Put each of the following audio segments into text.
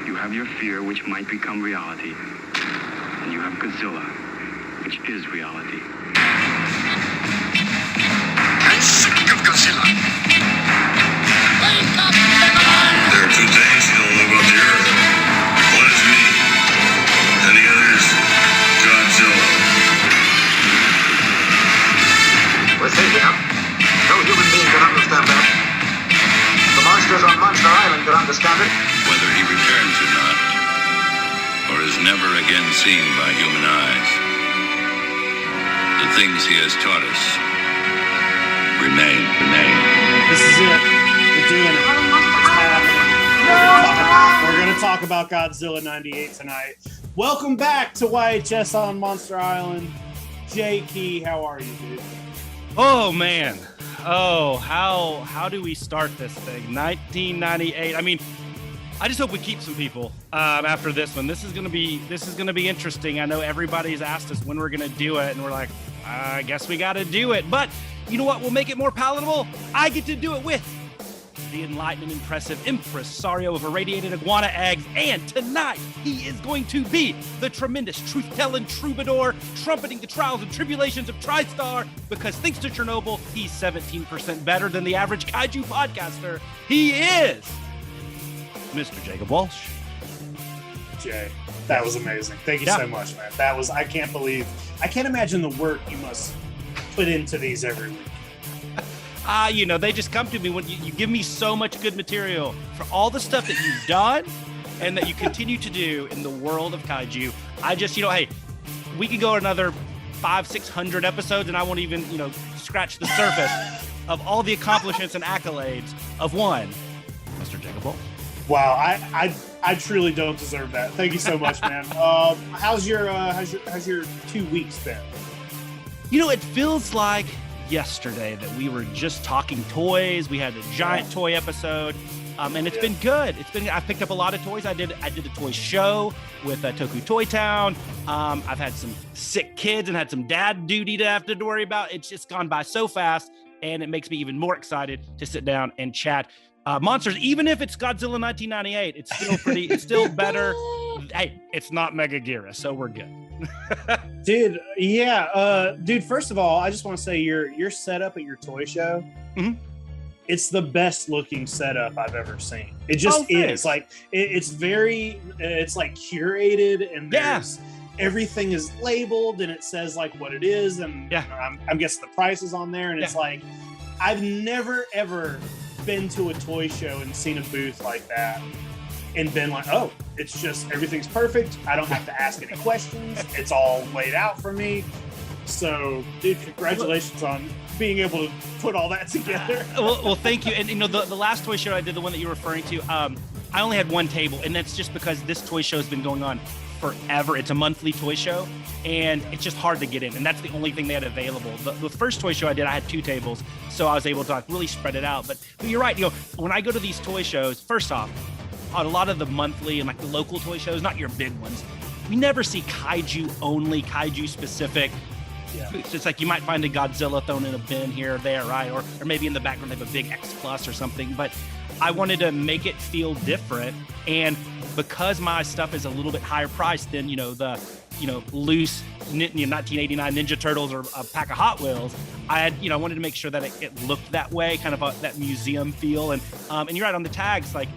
You have your fear, which might become reality. And you have Godzilla, which is reality. I'm sick of Godzilla. Wake up, everyone! There are two things you don't know about the Earth. One is me, and the other is Godzilla. We're safe now. No human being can understand that. The monsters on Monster Island can understand it. Whether he returns or not, or is never again seen by human eyes, the things he has taught us remain. This is it. We're doing it. It's happening. We're going to talk about Godzilla 98 tonight. Welcome back to YHS on Monster Island. Jay Key, how are you, dude? Oh, man. Oh, how do we start this thing? 1998. I mean, I just hope we keep some people after this one. This is gonna be interesting. I know everybody's asked us when we're gonna do it, and we're like, I guess we gotta do it. But you know what? We'll make it more palatable. I get to do it with the enlightened and impressive impresario of irradiated iguana eggs, and tonight he is going to be the tremendous truth-telling troubadour, trumpeting the trials and tribulations of TriStar, because thanks to Chernobyl, he's 17% better than the average kaiju podcaster. He is Mr. Jacob Walsh. Jay, that was amazing. Thank you so much, man. I can't imagine the work you must put into these every week. They just come to me when you give me so much good material for all the stuff that you've done and that you continue to do in the world of kaiju. I just, hey, we could go another 500-600 episodes and I won't even, scratch the surface of all the accomplishments and accolades of one, Mr. Jacob Walsh. Wow, I truly don't deserve that. Thank you so much, man. How's your 2 weeks been? It feels like yesterday that we were just talking toys. We had a giant toy episode, and it's been good. I picked up a lot of toys. I did a toy show with Toku Toy Town. I've had some sick kids and had some dad duty to have to worry about. It's just gone by so fast, and it makes me even more excited to sit down and chat monsters. Even if it's Godzilla 1998, it's still better. Hey, it's not Megaguirus, so we're good. Dude, yeah. Dude, first of all, I just want to say your setup at your toy show, it's the best looking setup I've ever seen. It just is. Like, it's like curated, and there's everything is labeled, and it says like what it is, and I'm guessing the price is on there, and it's like, I've never ever been to a toy show and seen a booth like that and been like, oh, it's just everything's perfect. I don't have to ask any questions. It's all laid out for me. So, dude, congratulations on being able to put all that together. Well, thank you. And the last toy show I did, the one that you're referring to, I only had one table, and that's just because this toy show has been going on forever. It's a monthly toy show, and it's just hard to get in, and that's the only thing they had available. The first toy show I did, I had 2 tables, so I was able to really spread it out. But you're right. When I go to these toy shows, first off, a lot of the monthly and like the local toy shows, not your big ones, we never see kaiju specific. Yeah. It's like you might find a Godzilla thrown in a bin here or there, right? Or maybe in the background they have a big X-Plus or something. But I wanted to make it feel different, and because my stuff is a little bit higher priced than the loose 1989 Ninja Turtles or a pack of Hot Wheels, I wanted to make sure that it looked that way, kind of that museum feel. And you're right on the tags, like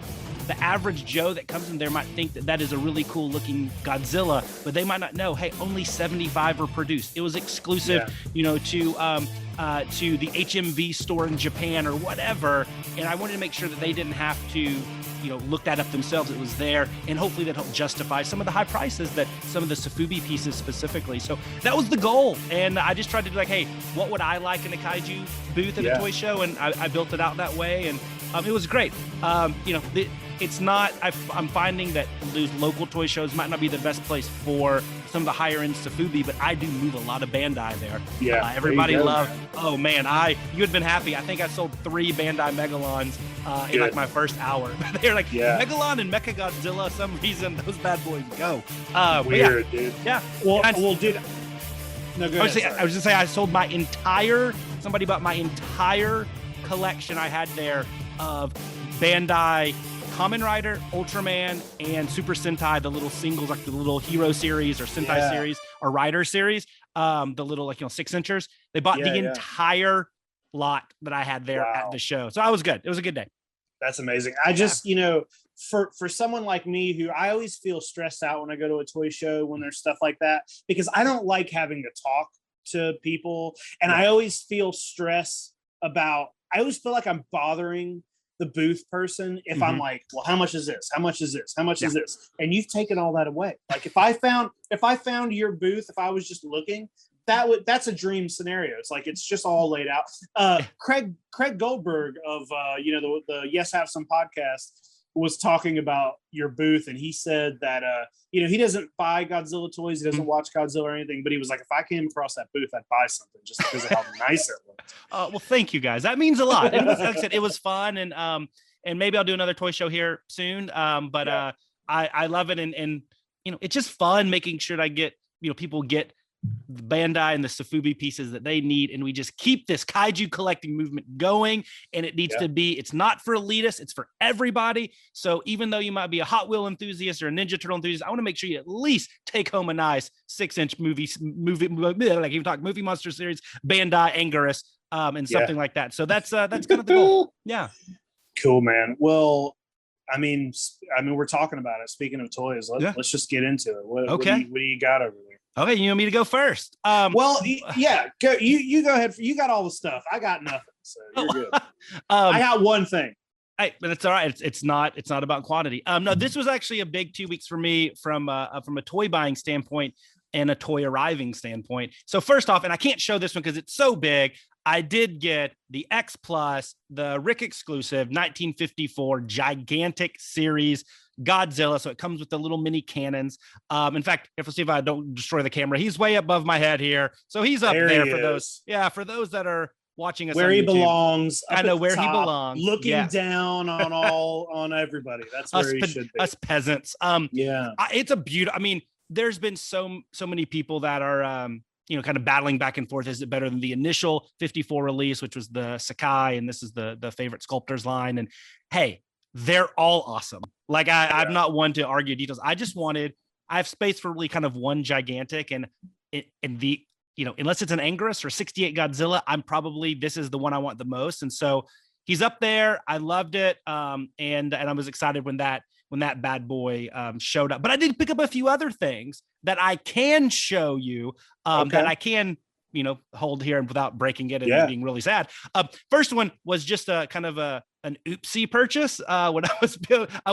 the average Joe that comes in there might think that is a really cool looking Godzilla, but they might not know, hey, only 75 were produced. It was exclusive, to the HMV store in Japan or whatever. And I wanted to make sure that they didn't have to, look that up themselves. It was there, and hopefully that helped justify some of the high prices that some of the Sofubi pieces specifically. So that was the goal. And I just tried to do like, hey, what would I like in a kaiju booth at a toy show? And I built it out that way. And it was great. It's not, I'm finding that those local toy shows might not be the best place for some of the higher end Sofubi, but I do move a lot of Bandai there. Yeah. Everybody loved, oh man, you had been happy. I think I sold 3 Bandai Megalons in like my first hour. They're like, Megalon and Mechagodzilla, some reason those bad boys go. Weird, dude. Yeah. Well, dude. No, go ahead. I was just saying, I sold somebody bought my entire collection I had there of Bandai Kamen Rider, Ultraman, and Super Sentai, the little singles, like the little Hero series or Sentai series or Rider series, the little 6-inchers. They bought the entire lot that I had there at the show. So I was good. It was a good day. That's amazing. I just, for someone like me who I always feel stressed out when I go to a toy show when there's stuff like that, because I don't like having to talk to people. And I always feel stress about, I always feel like I'm bothering the booth person if I'm like, well, how much is this? How much is this? How much is this? And you've taken all that away. Like if I found your booth, if I was just looking, that's a dream scenario. It's like it's just all laid out. Craig Goldberg of the Yes Have Some podcast was talking about your booth, and he said that he doesn't buy Godzilla toys, he doesn't watch Godzilla or anything, but he was like, if I came across that booth, I'd buy something just because of how nice it looked. Well, thank you guys. That means a lot. It was, like I said, it was fun, and maybe I'll do another toy show here soon. I love it, and it's just fun making sure that I get people get the Bandai and the Sofubi pieces that they need, and we just keep this kaiju collecting movement going. And it needs to be, it's not for elitists, it's for everybody. So even though you might be a Hot Wheel enthusiast or a Ninja Turtle enthusiast, I want to make sure you at least take home a nice 6-inch movie like you talk Movie Monster series, Bandai, Anguirus, and something like that. So that's kind of the goal. Yeah, cool, man. Well, I mean we're talking about it. Speaking of toys, let's just get into it. What do you got over there? Okay, you want me to go first? Well, yeah, go. You go ahead. You got all the stuff. I got nothing, so you're good. I got one thing. Hey, but it's all right. It's not about quantity. No, this was actually a big 2 weeks for me from a toy buying standpoint and a toy arriving standpoint. So first off, and I can't show this one because it's so big, I did get the X-Plus, the Rick exclusive 1954 Gigantic Series Godzilla. So it comes with the little mini cannons. In fact, if I see if I don't destroy the camera, he's way above my head here. So he's up there for those. Yeah, for those that are watching us where on he YouTube, belongs. I know where he belongs. Looking down on everybody. That's where he should be. Us peasants. It's a beautiful. I mean, there's been so many people that are kind of battling back and forth. Is it better than the initial 54 release, which was the Sakai, and this is the favorite sculptors line? And hey, they're all awesome. Like I'm not one to argue details. I have space for really kind of one gigantic, and unless it's an Anguirus or 68 Godzilla, this is the one I want the most. And so he's up there. I loved it. And I was excited when that bad boy showed up. But I did pick up a few other things that I can show you that I can hold here and without breaking it and being really sad. First one was just a kind of an oopsie purchase. When I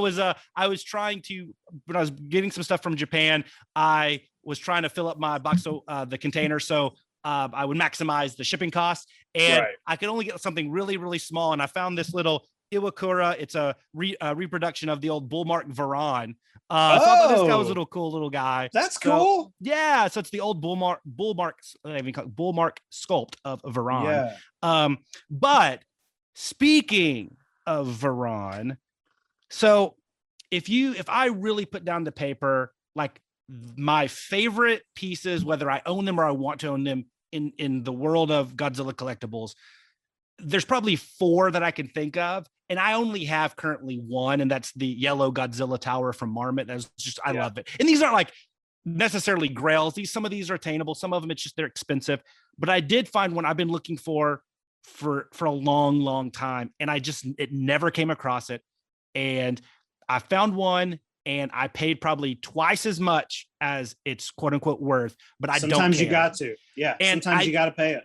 was trying to, when I was getting some stuff from Japan, I was trying to fill up my box, the container, so I would maximize the shipping costs, and I could only get something really, really small. And I found this little Iwakura. It's a reproduction of the old Marmit Varan. So I thought this guy was a cool little guy. That's cool. Yeah. So it's the old Bullmark sculpt of Varan. Yeah. But speaking of Varan, so if I really put down the paper, like my favorite pieces, whether I own them or I want to own them in the world of Godzilla collectibles, there's probably 4 that I can think of. And I only have currently one, and that's the yellow Godzilla tower from Marmit. That's just, I love it. And these aren't like necessarily grails. Some of these are attainable. Some of them, it's just, they're expensive. But I did find one I've been looking for a long, long time. And it never came across it. And I found one, and I paid probably twice as much as it's quote unquote worth, but sometimes you got to, and sometimes you got to pay it.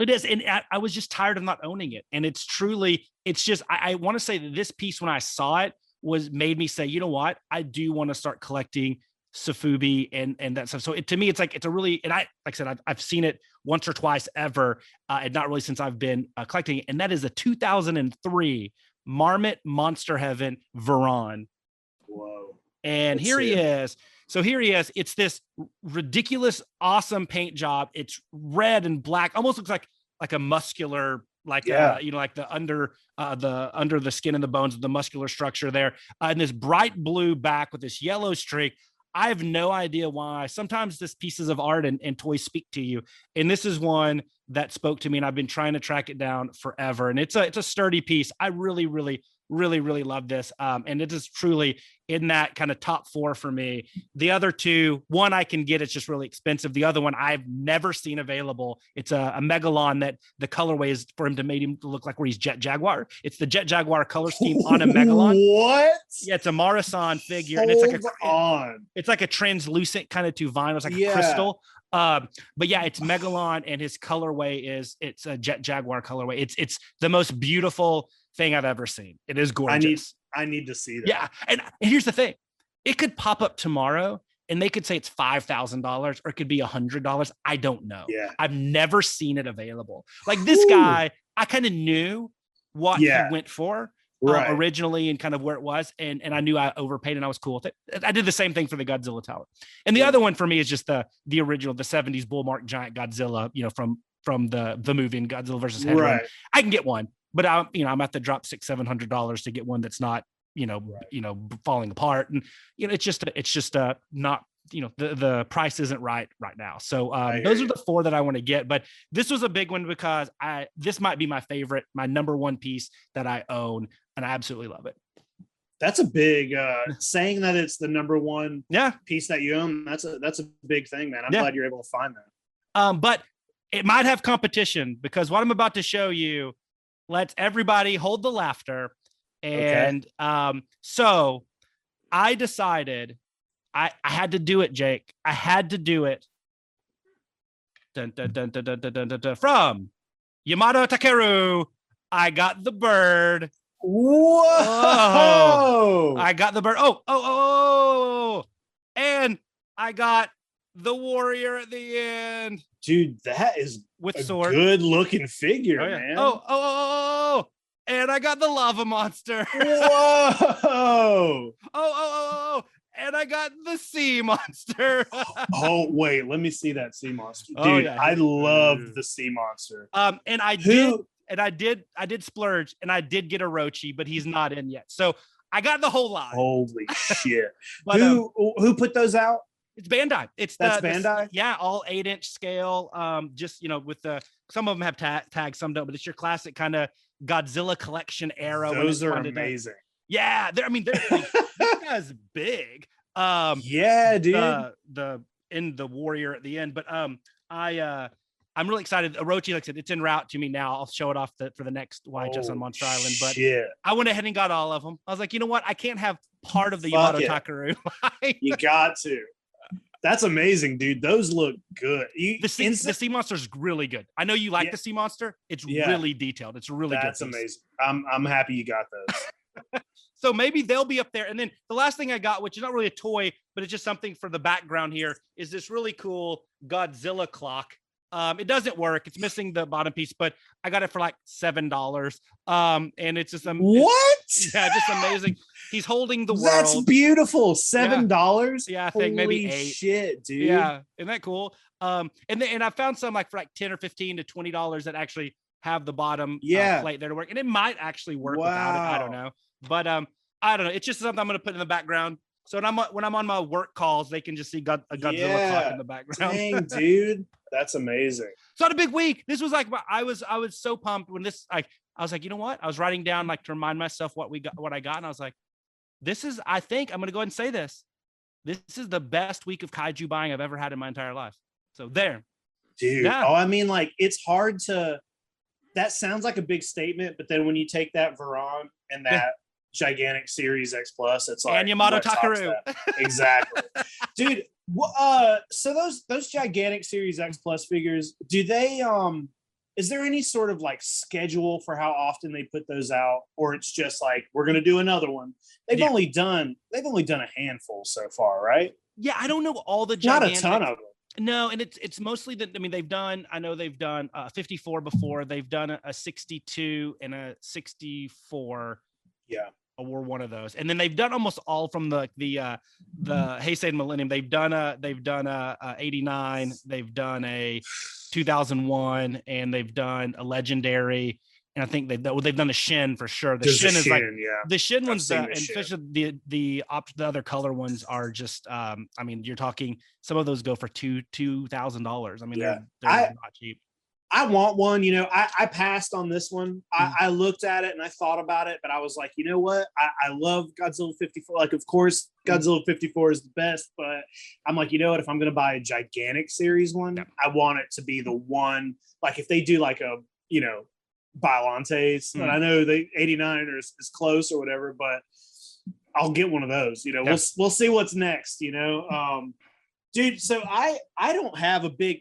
It is. And I was just tired of not owning it. And it's just, I want to say that this piece, when I saw it, made me say, you know what, I do want to start collecting Sofubi and that stuff. So to me, it's like, it's a really, and like I said, I've seen it once or twice ever, and not really since I've been collecting it. And that is a 2003 Marmit Monster Heaven Varan. Whoa. And here he is. So here he is. It's this ridiculous, awesome paint job. It's red and black. Almost looks like a muscular, like the under the skin and the bones of the muscular structure there. And this bright blue back with this yellow streak. I have no idea why. Sometimes this pieces of art and toys speak to you. And this is one that spoke to me, and I've been trying to track it down forever. And it's a sturdy piece. I really, really really, really love this. And it is truly in that kind of top 4 for me. The other two, one I can get, it's just really expensive. The other one I've never seen available. It's a Megalon that the colorway is for him to make him look like where he's Jet Jaguar. It's the Jet Jaguar color scheme on a Megalon. What? Yeah, it's a Marasan figure. Hold And it's like a translucent kind of to vinyl. It's like a crystal. But yeah, it's Megalon, and his colorway it's a Jet Jaguar colorway. It's the most beautiful thing I've ever seen. It is gorgeous. I need to see that. Yeah. And here's the thing. It could pop up tomorrow and they could say it's $5,000 or it could be $100. I don't know. Yeah. I've never seen it available. Like this guy, I kind of knew what he went for originally and kind of where it was. And I knew I overpaid and I was cool with it. I did the same thing for the Godzilla Tower. And the other one for me is just the original, the 70s Bullmark giant Godzilla, from the movie in Godzilla versus Headroom. Right. I can get one. But I'm at to drop $600-$700 to get one that's not, falling apart. And, it's just not, the price isn't right now. So those are the 4 that I want to get. But this was a big one because this might be my favorite, my number 1 piece that I own. And I absolutely love it. That's a big saying that it's the number 1 piece that you own. That's a big thing, man. I'm glad you're able to find that. But it might have competition because what I'm about to show you, let's everybody hold the laughter. And so I decided I had to do it, Jake. I had to do it. Dun, dun, dun, dun, dun, dun, dun, dun, dun. From Yamato Takeru, I got the bird. Whoa! Oh, I got the bird. Oh. And I got the warrior at the end. Dude, that is with a sword. Good looking figure, man. Oh. And I got the lava monster. Whoa! Oh. And I got the sea monster. Oh, wait, let me see that sea monster. Dude, I love the sea monster. And I did splurge and I did get a Orochi, but he's not in yet. So I got the whole line. Holy shit. But, who put those out? It's Bandai. That's Bandai? All 8-inch scale. Just, with some of them have tags, some don't, but it's your classic kind of Godzilla collection era. Those are amazing. Yeah. They're like, this guy's big. Yeah, dude. The warrior at the end. But I'm really excited. Orochi, like I said, it's en route to me now. I'll show it off for the next YHS on Monster Island. But I went ahead and got all of them. I was like, you know what? I can't have part of the Yamato Takeru. You got to. That's amazing, dude. Those look good. The sea monster is really good. I know you like the sea monster. It's really detailed. It's really good. That's amazing. I'm happy you got those. So maybe they'll be up there. And then the last thing I got, which is not really a toy, but it's just something for the background here, is this really cool Godzilla clock. It doesn't work. It's missing the bottom piece, but I got it for like $7. And it's just just amazing. He's holding the world. That's beautiful. $7. Yeah, I think maybe $8. Shit, dude. Yeah, isn't that cool? And I found some like for like $10 or $15 to $20 that actually have the bottom plate there to work, and it might actually work without it. I don't know, but I don't know. It's just something I'm going to put in the background. So when I'm on my work calls, they can just see a Godzilla clock in the background. Dang, dude. That's amazing. So had a big week. This was like, I was so pumped when this, I was like, you know what? I was writing down like to remind myself what I got. And I was like, I think I'm going to go ahead and say this. This is the best week of kaiju buying I've ever had in my entire life. So there. Dude. Yeah. Oh, I mean, like it's hard that sounds like a big statement, but then when you take that Varan and that gigantic series X-Plus, it's like, and Yamato Takeru. Exactly. Dude, so those gigantic series X-Plus figures, do they is there any sort of like schedule for how often they put those out, or it's just like we're gonna do another one? They've only done a handful so far, right? Yeah, I don't know all the gigantic. Not a ton of them. No, and it's mostly they've done 54 before. They've done a 62 and a 64. Yeah. Or one of those, and then they've done almost all from the Heisei Millennium. They've done a 89, they've done a 2001, and they've done a legendary. And I think they've done a Shin for sure. The Shin is like the Shin ones, and especially the other color ones are just. I mean, you're talking some of those go for $2,000. I mean, they're not cheap. I want one. I passed on this one. I looked at it and I thought about it, but I was like, you know what? I love Godzilla 54. Like, of course, Godzilla 54 is the best, but I'm like, you know what? If I'm going to buy a gigantic series one, I want it to be the one. Like, if they do like a, Biolantes, and I know the 89 is close or whatever, but I'll get one of those. We'll see what's next. Dude. So I don't have a big.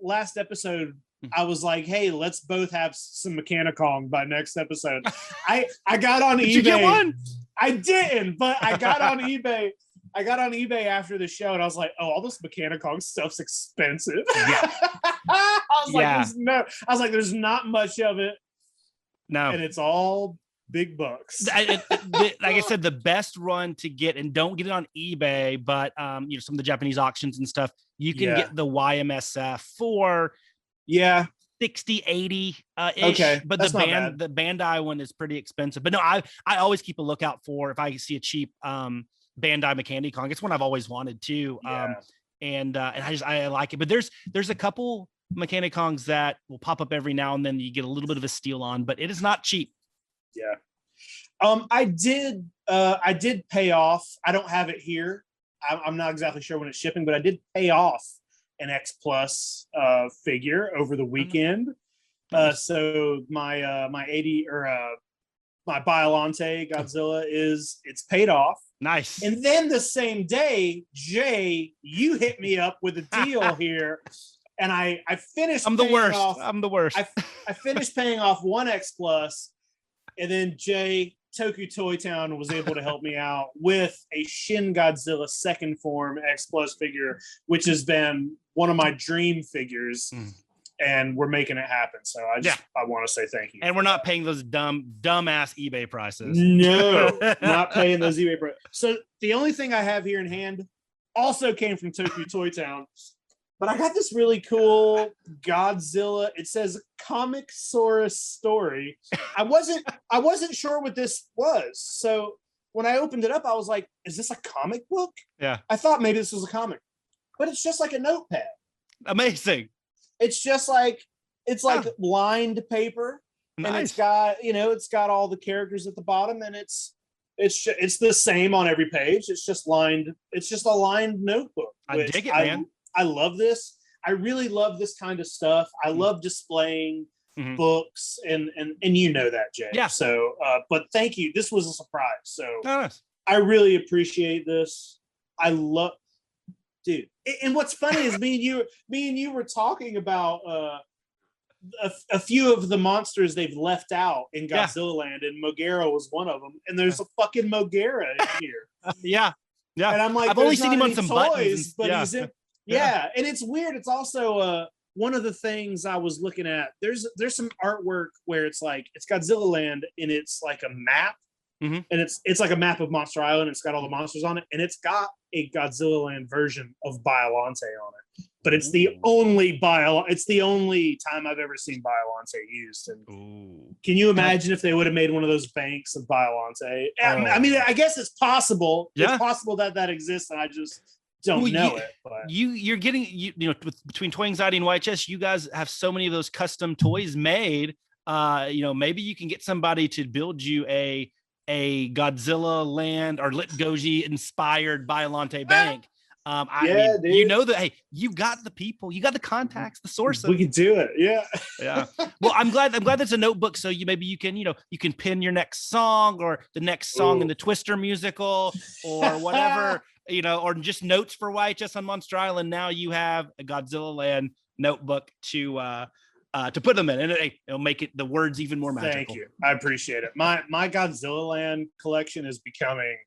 Last episode, I was like, hey, let's both have some Mechanicon by next episode. I got on eBay. Did you get one? I didn't, but I got on eBay. I got on eBay after the show and I was like, oh, all this Mechanicon stuff's expensive. Yeah. I was like, there's not much of it. No. And it's all big bucks. Like I said, the best run to get, and don't get it on eBay, but some of the Japanese auctions and stuff, you can get the YMSF for 60, 80 ish. Okay. But the Bandai one is pretty expensive. But no, I always keep a lookout for if I see a cheap Bandai Mechanicon. It's one I've always wanted too. And I like it. But there's a couple Mechanicons that will pop up every now and then. You get a little bit of a steal on, but it is not cheap. Yeah. I did pay off. I don't have it here. I'm not exactly sure when it's shipping, but I did pay off an X-Plus figure over the weekend. So my 80 or my Biollante Godzilla it's paid off. Nice. And then the same day, Jay, you hit me up with a deal here. And I finished. I'm the worst. I finished paying off one X-Plus. And then Jay, Toku Toy Town, was able to help me out with a Shin Godzilla second form X-Plus figure, which has been one of my dream figures. And we're making it happen. So I want to say thank you. And we're not paying those dumbass eBay prices. No, not paying those eBay prices. So the only thing I have here in hand also came from Toku Toy Town. But I got this really cool Godzilla. It says Comicsaurus story. I wasn't sure what this was. So when I opened it up, I was like, is this a comic book? Yeah. I thought maybe this was a comic. But it's just like a notepad. Amazing. It's just like lined paper. Nice. And it's got all the characters at the bottom, and it's the same on every page. It's just lined. It's just a lined notebook. I dig it, man. I love this. I really love this kind of stuff. I love displaying books, and you know that, Jay. Yeah. So, but thank you. This was a surprise. So nice. I really appreciate this. I love, dude. And what's funny is me and you were talking about a few of the monsters they've left out in Godzilla Land, and Mogera was one of them. And there's a fucking Mogera in here. Yeah. And I'm like, I've only seen him on some buttons, but he's in. Yeah, and it's weird. It's also one of the things I was looking at. There's some artwork where it's like it's Godzilla Land, and it's like a map, and it's like a map of Monster Island. It's got all the monsters on it, and it's got a Godzilla Land version of Biollante on it. But it's the only time I've ever seen Biollante used. And can you imagine if they would have made one of those banks of Biollante? I mean, I guess it's possible. Yeah. It's possible that exists, and I just don't know it. But you're getting between Toy Anxiety and YHS, you guys have so many of those custom toys made. Maybe you can get somebody to build you a Godzilla Land or Lit Goji inspired Biollante bank. Dude. You know that, hey, you got the people, you got the contacts, the sources. We can do it. Yeah. Well, I'm glad that's a notebook. So you can pin your next song or the next song in the Twister musical or whatever, or just notes for YHS on Monster Island. Now you have a Godzilla Land notebook to put them in, and it'll make it the words even more magical. Thank you. I appreciate it. My Godzilla Land collection is becoming.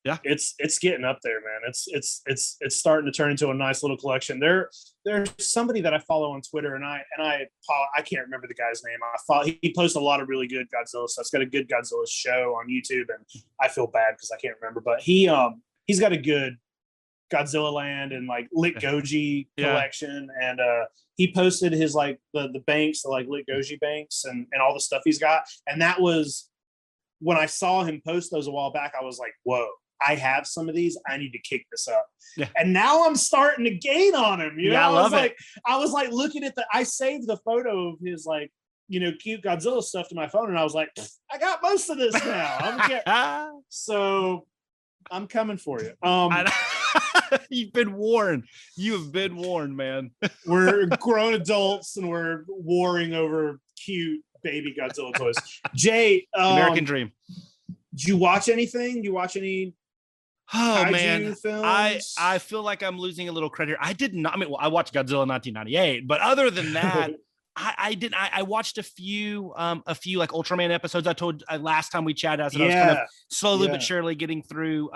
Yeah, it's getting up there, man. It's starting to turn into a nice little collection. There's somebody that I follow on Twitter, and I can't remember the guy's name. He posts a lot of really good Godzilla stuff. He's got a good Godzilla show on YouTube, and I feel bad because I can't remember, but he's got a good Godzilla Land and like Lit Goji collection, and he posted his like the banks, the like Lit Goji banks, and all the stuff he's got, and that was when I saw him post those a while back. I was like, whoa. I have some of these. I need to kick this up. Yeah. And now I'm starting to gain on him. You know, I love it. I was like looking at I saved the photo of his like, you know, cute Godzilla stuff to my phone. And I was like, I got most of this now. So I'm coming for you. You've been warned. You have been warned, man. We're grown adults and we're warring over cute baby Godzilla toys. Jay, American Dream. Did you watch anything? Do you watch any Oh kaiju man, films? I feel like I'm losing a little credit here. I did not. I mean, well, I watched Godzilla 1998, but other than that, I didn't. I watched a few like Ultraman episodes. I told last time we chatted, I said I was kind of slowly but surely getting through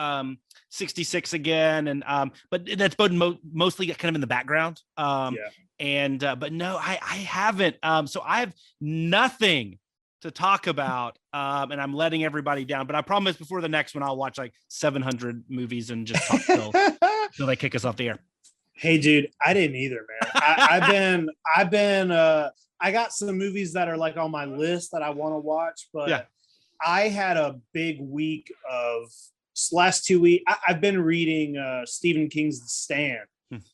66 again, and but that's been mostly kind of in the background. And but no, I haven't. So I have nothing to talk about, and I'm letting everybody down. But I promise before the next one, I'll watch like 700 movies and just talk till they kick us off the air. Hey, dude, I didn't either, man. I've been. I got some movies that are like on my list that I want to watch, but I had a big week of last 2 weeks. I've been reading Stephen King's The Stand,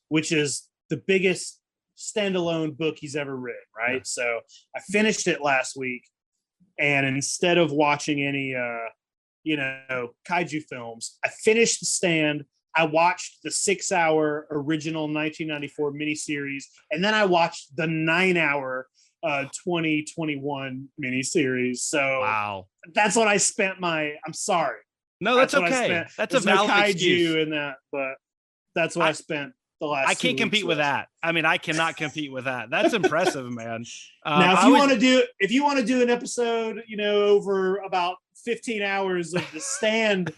which is the biggest standalone book he's ever written. Right, so I finished it last week. And instead of watching any, kaiju films, I finished The Stand. I watched the 6-hour original 1994 miniseries, and then I watched the 9-hour 2021 miniseries. So wow, that's what I spent I'm sorry. No, that's okay. That's a valid kaiju excuse. in that, but that's what I spent. I can't compete with that. I mean, I cannot compete with that. That's impressive, man. Now, if you want to do an episode, over about 15 hours of The Stand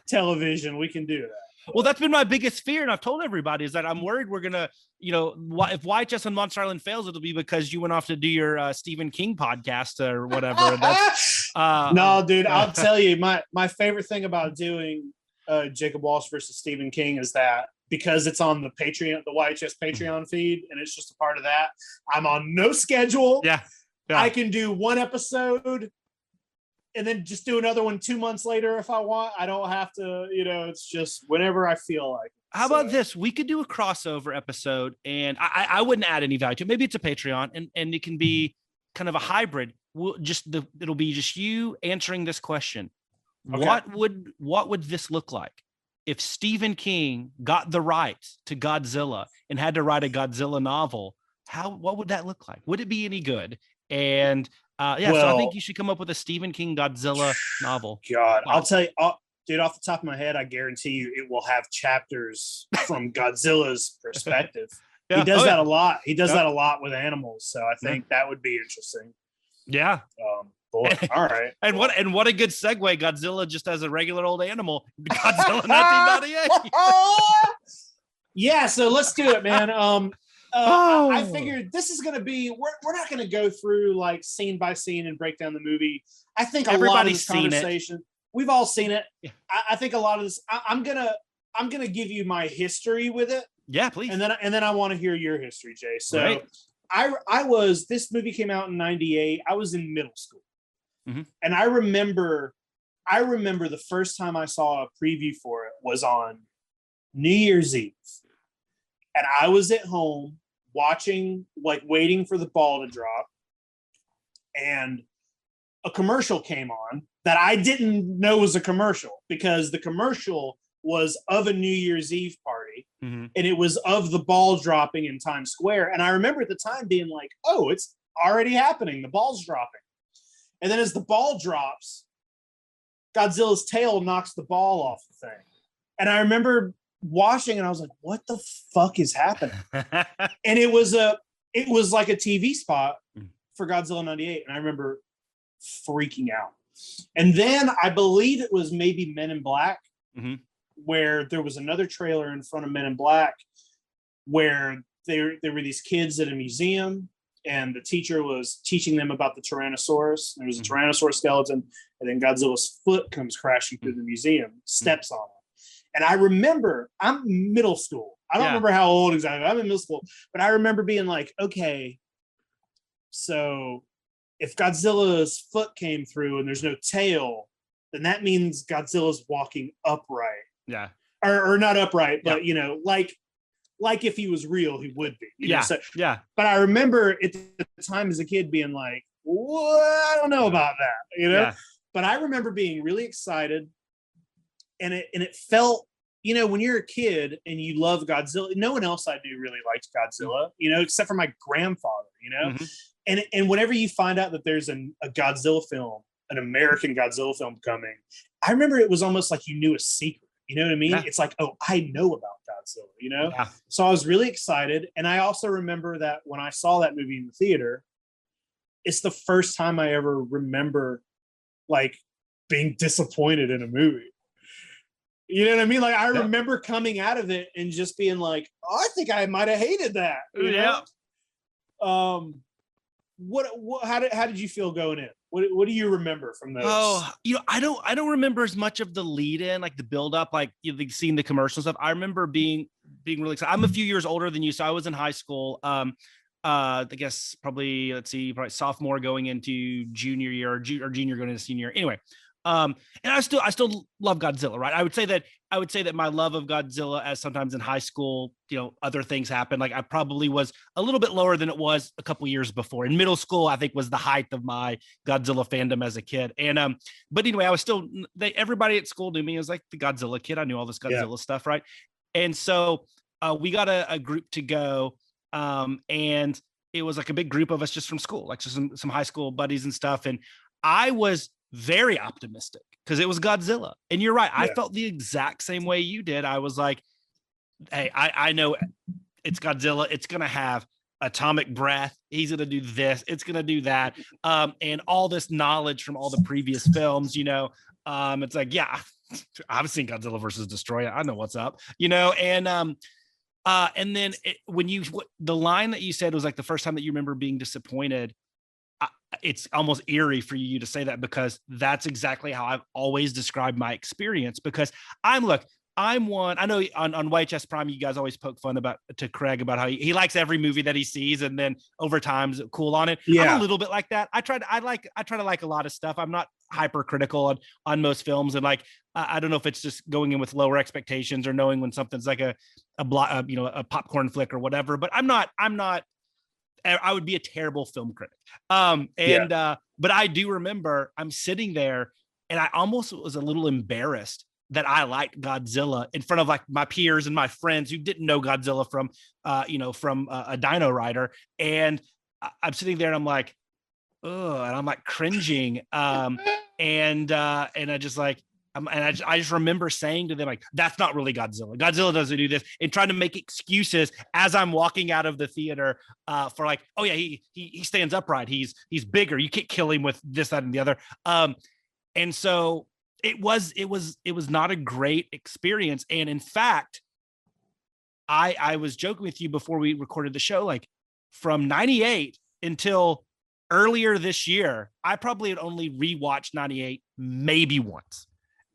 television, we can do that. Well, that's been my biggest fear, and I've told everybody is that I'm worried we're gonna, if YHS on Monster Island fails, it'll be because you went off to do your Stephen King podcast or whatever. And that's, no, dude, I'll tell you, my favorite thing about doing Jacob Walsh versus Stephen King is that, because it's on the Patreon, the YHS Patreon feed, and it's just a part of that, I'm on no schedule. Yeah. I can do one episode and then just do another one 2 months later if I want. I don't have to, it's just whenever I feel like. How about this? We could do a crossover episode, and I wouldn't add any value to it. Maybe it's a Patreon, and it can be kind of a hybrid. It'll be just you answering this question. Okay. What would this look like if Stephen King got the rights to Godzilla and had to write a Godzilla novel? What would that look like? Would it be any good? And so I think you should come up with a Stephen King Godzilla novel. God, I'll tell you, dude, off the top of my head, I guarantee you it will have chapters from Godzilla's perspective. He does that a lot. He does that a lot with animals. So I think that would be interesting. Yeah. Boy, all right. And what a good segue. Godzilla just as a regular old animal. Godzilla 1998. Yeah, so let's do it, man. I figured this is going to be, we're not going to go through like scene by scene and break down the movie. I think everybody's seen conversation, we've all seen it. Yeah. I think a lot of this, I'm going to give you my history with it. Yeah, please. And then I want to hear your history, Jay. So right. This movie came out in 98. I was in middle school. Mm-hmm. And I remember the first time I saw a preview for it was on New Year's Eve. And I was at home watching, like waiting for the ball to drop. And a commercial came on that I didn't know was a commercial, because the commercial was of a New Year's Eve party. Mm-hmm. And it was of the ball dropping in Times Square. And I remember at the time being like, oh, it's already happening. The ball's dropping. And then as the ball drops, Godzilla's tail knocks the ball off the thing. And I remember watching and I was like, what the fuck is happening? And it was like a TV spot for Godzilla 98. And I remember freaking out. And then I believe it was maybe Men in Black, mm-hmm. where there was another trailer in front of Men in Black where there were these kids at a museum, and the teacher was teaching them about the Tyrannosaurus. There was a Tyrannosaurus skeleton, and then Godzilla's foot comes crashing through the museum, steps on it. And I remember, I'm middle school. I don't remember how old exactly. I'm in middle school. But I remember being like, okay, so if Godzilla's foot came through and there's no tail, then that means Godzilla's walking upright. Yeah. Or not upright, but you know, like if he was real, he would be. You know? So, yeah. But I remember at the time as a kid being like, "What? I don't know about that," you know. Yeah. But I remember being really excited, and it felt, you know, when you're a kid and you love Godzilla. No one else I knew really liked Godzilla, you know, except for my grandfather. You know, and whenever you find out that there's a Godzilla film, an American Godzilla film coming, I remember it was almost like you knew a secret. You know what I mean? Yeah. It's like, oh, I know about Godzilla, you know? Yeah. So I was really excited. And I also remember that when I saw that movie in the theater, it's the first time I ever remember like being disappointed in a movie. You know what I mean? Like I remember coming out of it and just being like, oh, I think I might have hated that. You know? How did you feel going in? What do you remember from those? Oh, you know, I don't remember as much of the lead in, like the build up, like seeing the commercial stuff. I remember being really excited. I'm a few years older than you, so I was in high school. I guess probably sophomore going into junior year or junior going into senior year. Anyway, and I still love Godzilla, right? I would say that my love of Godzilla, as sometimes in high school, you know, other things happen. Like I probably was a little bit lower than it was a couple years before. In middle school, I think was the height of my Godzilla fandom as a kid. And but anyway, I was still everybody at school knew me as like the Godzilla kid. I knew all this Godzilla stuff, right? And so we got a group to go, and it was like a big group of us just from school, like just some high school buddies and stuff. And I was very optimistic because it was Godzilla. And you're right. Yeah. I felt the exact same way you did. I was like, hey, I know it's Godzilla. It's going to have atomic breath. He's going to do this. It's going to do that. And all this knowledge from all the previous films, you know, it's like, yeah, I've seen Godzilla versus Destroyer. I know what's up, you know? And then the line that you said was like the first time that you remember being disappointed. It's almost eerie for you to say that because that's exactly how I've always described my experience. Because I'm one, I know on YHS Prime, you guys always poke fun to Craig about how he likes every movie that he sees. And then over time is cool on it. Yeah. I'm a little bit like that. I try to like a lot of stuff. I'm not hypercritical on most films. And like, I don't know if it's just going in with lower expectations or knowing when something's like a popcorn flick or whatever, but I would be a terrible film critic. But I do remember I'm sitting there and I almost was a little embarrassed that I liked Godzilla in front of like my peers and my friends who didn't know Godzilla from a Dino Rider. And I'm sitting there and I'm like, oh, and I'm like cringing. And I just like, I just remember saying to them, like, that's not really Godzilla. Godzilla doesn't do this, and trying to make excuses as I'm walking out of the theater for like, oh yeah, he stands upright. He's bigger. You can't kill him with this, that, and the other. And so it was not a great experience. And in fact, I was joking with you before we recorded the show, like from 98 until earlier this year, I probably had only rewatched 98 maybe once.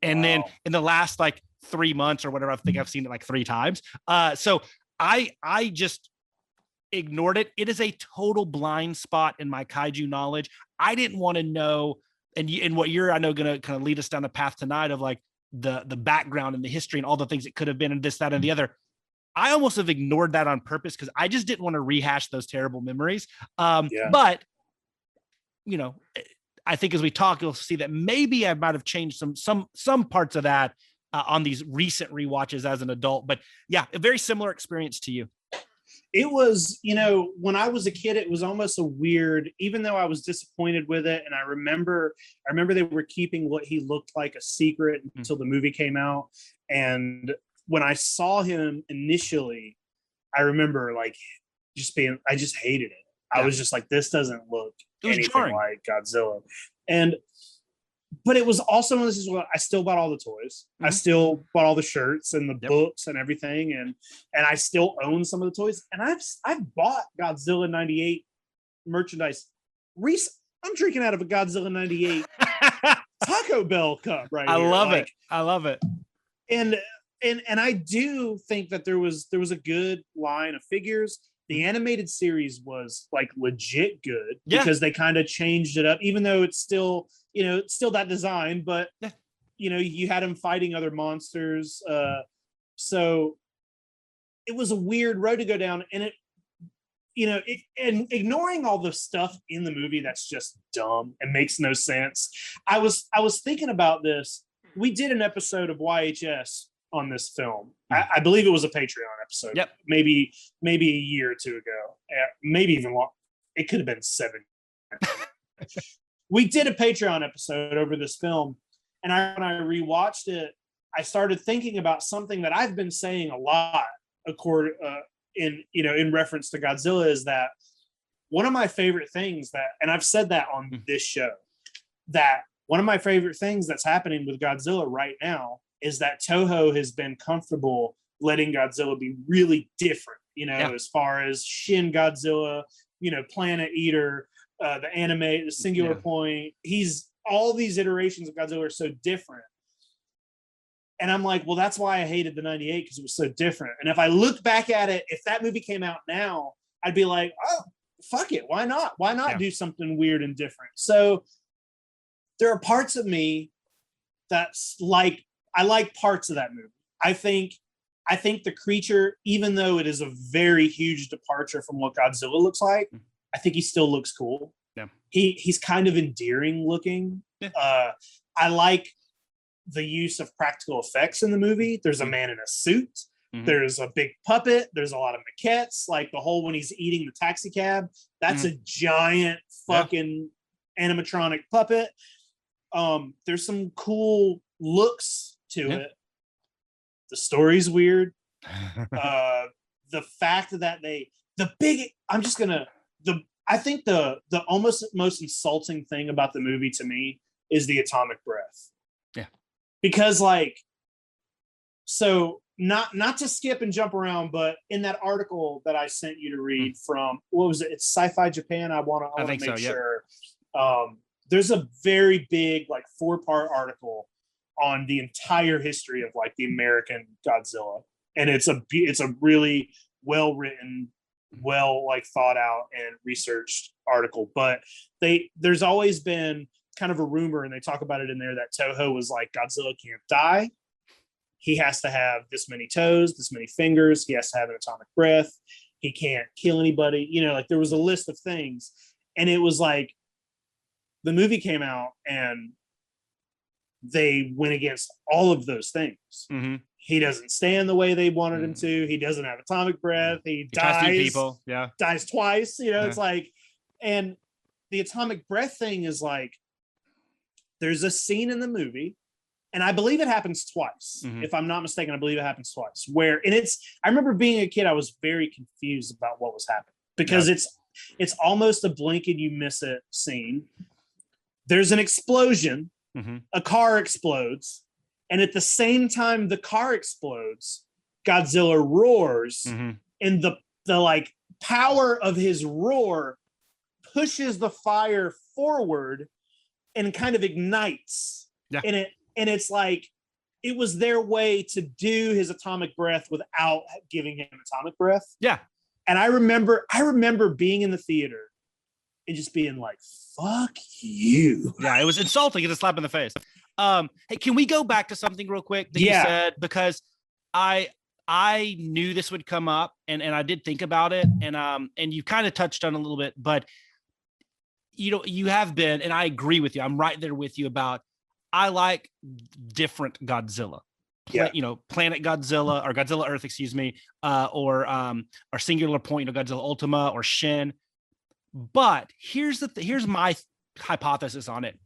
And then in the last like 3 months or whatever, I think I've seen it like 3 times. So I just ignored it. It is a total blind spot in my kaiju knowledge. I didn't want to know. And what you're, I know, going to kind of lead us down the path tonight of like the background and the history and all the things it could have been and this, that, and the other. I almost have ignored that on purpose because I just didn't want to rehash those terrible memories. But, you know, I think as we talk, you'll see that maybe I might have changed some parts of that on these recent rewatches as an adult. But yeah, a very similar experience to you. It was, you know, when I was a kid, it was almost a weird, even though I was disappointed with it. And I remember they were keeping what he looked like a secret until the movie came out. And when I saw him initially, I remember like I just hated it. Yeah. I was just like, this doesn't look anything like Godzilla. But it was also one of those, I still bought all the toys. I still bought all the shirts and the books and everything. And I still own some of the toys. And I've bought Godzilla 98 merchandise. I'm drinking out of a Godzilla 98 Taco Bell cup right here. I love it. And I do think that there was a good line of figures. The animated series was like legit good because they kind of changed it up, even though it's still, you know, it's still that design, but you had him fighting other monsters. So it was a weird road to go down, and and ignoring all the stuff in the movie that's just dumb and makes no sense. I was thinking about this. We did an episode of YHS on this film. I believe it was a Patreon episode. Yep. Maybe a year or two ago. Maybe even long. It could have been 7. We did a Patreon episode over this film, and when I rewatched it, I started thinking about something that I've been saying a lot, in reference to Godzilla, is that one of my favorite things and I've said that on this show, that one of my favorite things that's happening with Godzilla right now is that Toho has been comfortable letting Godzilla be really different, as far as Shin Godzilla, Planet Eater, the anime, the Singular Point. All these iterations of Godzilla are so different. And I'm like, well, that's why I hated the 98, because it was so different. And if I look back at it, if that movie came out now, I'd be like, oh, fuck it. Why not? Why not do something weird and different? So there are parts of me that's like, I like parts of that movie. I think the creature, even though it is a very huge departure from what Godzilla looks like, I think he still looks cool. Yeah. He's kind of endearing looking. Yeah. I like the use of practical effects in the movie. There's a man in a suit. There's a big puppet. There's a lot of maquettes. Like the whole when he's eating the taxi cab, that's a giant fucking animatronic puppet. There's some cool looks to it. The story's weird. The fact that I think the almost most insulting thing about the movie to me is the atomic breath. Yeah. Because not to skip and jump around, but in that article that I sent you to read from, what was it? It's Sci-Fi Japan. I want to make sure. There's a very big 4-part article on the entire history of the American Godzilla, and it's a really well written, thought out and researched article. But there's always been kind of a rumor, and they talk about it in there, that Toho was like, Godzilla can't die. He has to have this many toes, this many fingers. He has to have an atomic breath. He can't kill anybody. There was a list of things, and it was the movie came out and they went against all of those things. He doesn't stand the way they wanted him to. He doesn't have atomic breath. He dies. People. Yeah. Dies twice. It's and the atomic breath thing is there's a scene in the movie, and I believe it happens twice. If I'm not mistaken, I believe it happens twice. I remember being a kid, I was very confused about what was happening, because it's almost a blink and you miss it scene. There's an explosion. A car explodes, and at the same time the car explodes, Godzilla roars, and the power of his roar pushes the fire forward and kind of ignites. And it's it was their way to do his atomic breath without giving him atomic breath. Yeah. And I remember being in the theater and just being like, fuck you. Yeah, it was insulting. It's a slap in the face. Hey, can we go back to something real quick that you said? Because I knew this would come up, and I did think about it, and you kind of touched on it a little bit, but you have been, and I agree with you. I'm right there with you about, I like different Godzilla. Planet Godzilla, or Godzilla Earth, excuse me, or Singular Point, Godzilla Ultima, or Shin. But here's my hypothesis on it.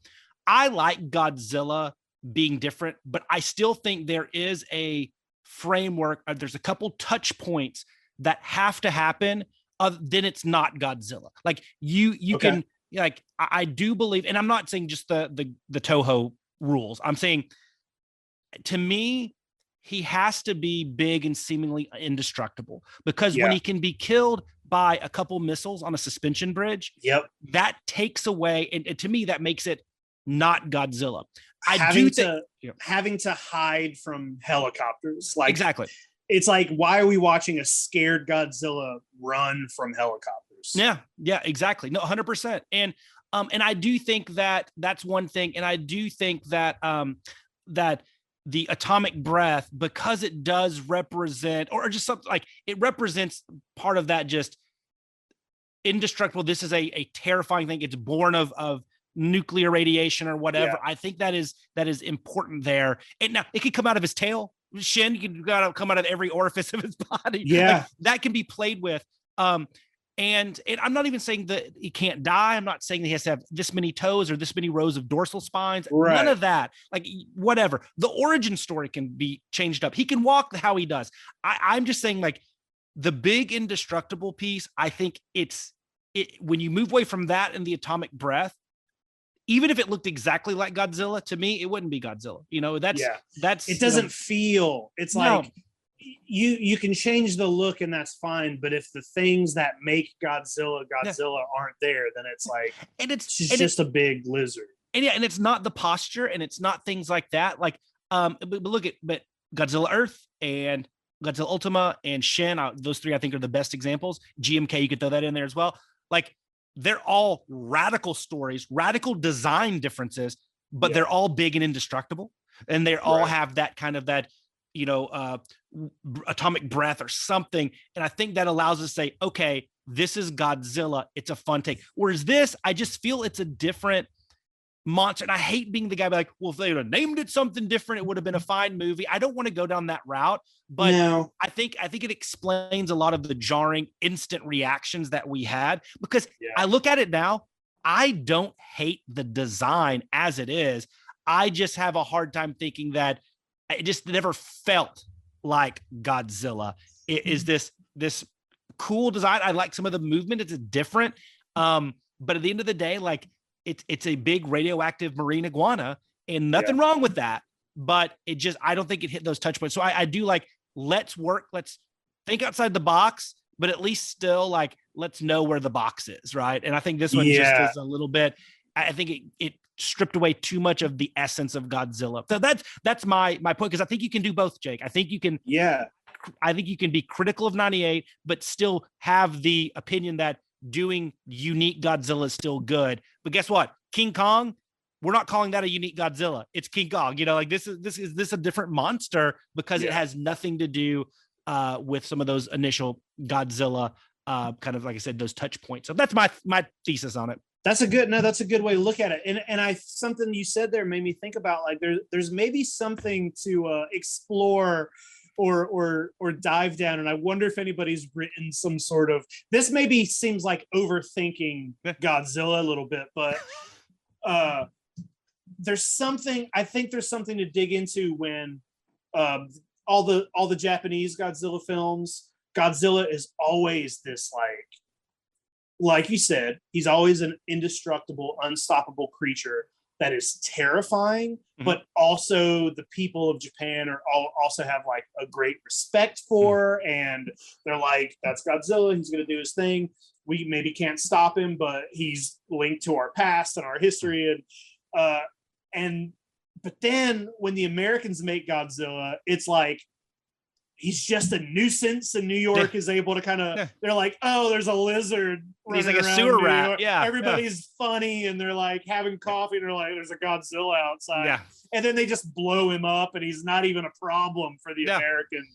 I like Godzilla being different, but I still think there is a framework. There's a couple touch points that have to happen. Then it's not Godzilla. You can I do believe, and I'm not saying just the Toho rules. I'm saying, to me, he has to be big and seemingly indestructible, because when he can be killed by a couple missiles on a suspension bridge, that takes away, and to me that makes it not Godzilla. Having to hide from helicopters, exactly. It's why are we watching a scared Godzilla run from helicopters? Yeah, exactly. No, 100%. And I do think that that's one thing, and I do think that that the atomic breath, because it does represent, or just something like it represents part of that just indestructible. This is a terrifying thing. It's born of nuclear radiation or whatever. I think that is important there. And now it could come out of his tail. Shin, you can come out of every orifice of his body. Like, that can be played with. And I'm not even saying that he can't die. I'm not saying that he has to have this many toes or this many rows of dorsal spines. Right. None of that. Like, whatever. The origin story can be changed up. He can walk how he does. I'm just saying, like, the big indestructible piece, I think when you move away from that and the atomic breath, even if it looked exactly like Godzilla, to me, it wouldn't be Godzilla. You know, that's it doesn't feel, it's like you can change the look and that's fine. But if the things that make Godzilla aren't there, then it's like, and it's just a big lizard. And and it's not the posture and it's not things like that. Like, but look at, Godzilla Earth and Godzilla Ultima and Shin, those three I think are the best examples. GMK, you could throw that in there as well. Like, they're all radical stories, radical design differences, but they're all big and indestructible. And they all have that kind of atomic breath or something. And I think that allows us to say, okay, this is Godzilla. It's a fun take. Whereas this, I just feel it's a different monster. And I hate being the guy like, well, if they would have named it something different, it would have been a fine movie. I don't want to go down that route, but I think it explains a lot of the jarring instant reactions that we had, because I look at it now, I don't hate the design as it is. I just have a hard time thinking that it just never felt like Godzilla. It is this cool design. I like some of the movement. It's different. But at the end of the day, like, it's a big radioactive marine iguana, and nothing wrong with that. But I don't think it hit those touch points. So I do like, let's think outside the box, but at least still, like, let's know where the box is, right? And I think this one just is a little bit, I think it stripped away too much of the essence of Godzilla. So that's my point, because I think you can do both, Jake. I think you can be critical of 98, but still have the opinion that doing unique Godzilla is still good. But guess what? King Kong, we're not calling that a unique Godzilla. It's King Kong. You know, like, this is a different monster because it has nothing to do with some of those initial Godzilla kind of, like I said, those touch points. So that's my thesis on it. That's a good way to look at it. And something you said there made me think about, like, there's maybe something to explore or dive down. And I wonder if anybody's written some sort of, this maybe seems like overthinking Godzilla a little bit, but there's something to dig into when all the Japanese Godzilla films, Godzilla is always this, like you said, he's always an indestructible, unstoppable creature that is terrifying, but also the people of Japan also have, like, a great respect for, and they're like, that's Godzilla, he's going to do his thing. We maybe can't stop him, but he's linked to our past and our history. But then when the Americans make Godzilla, it's like, he's just a nuisance, and New York is able to kind of, they're like, oh, there's a lizard. He's like a sewer rat. Yeah. Everybody's funny, and they're like having coffee, and they're like, there's a Godzilla outside. Yeah. And then they just blow him up, and he's not even a problem for the American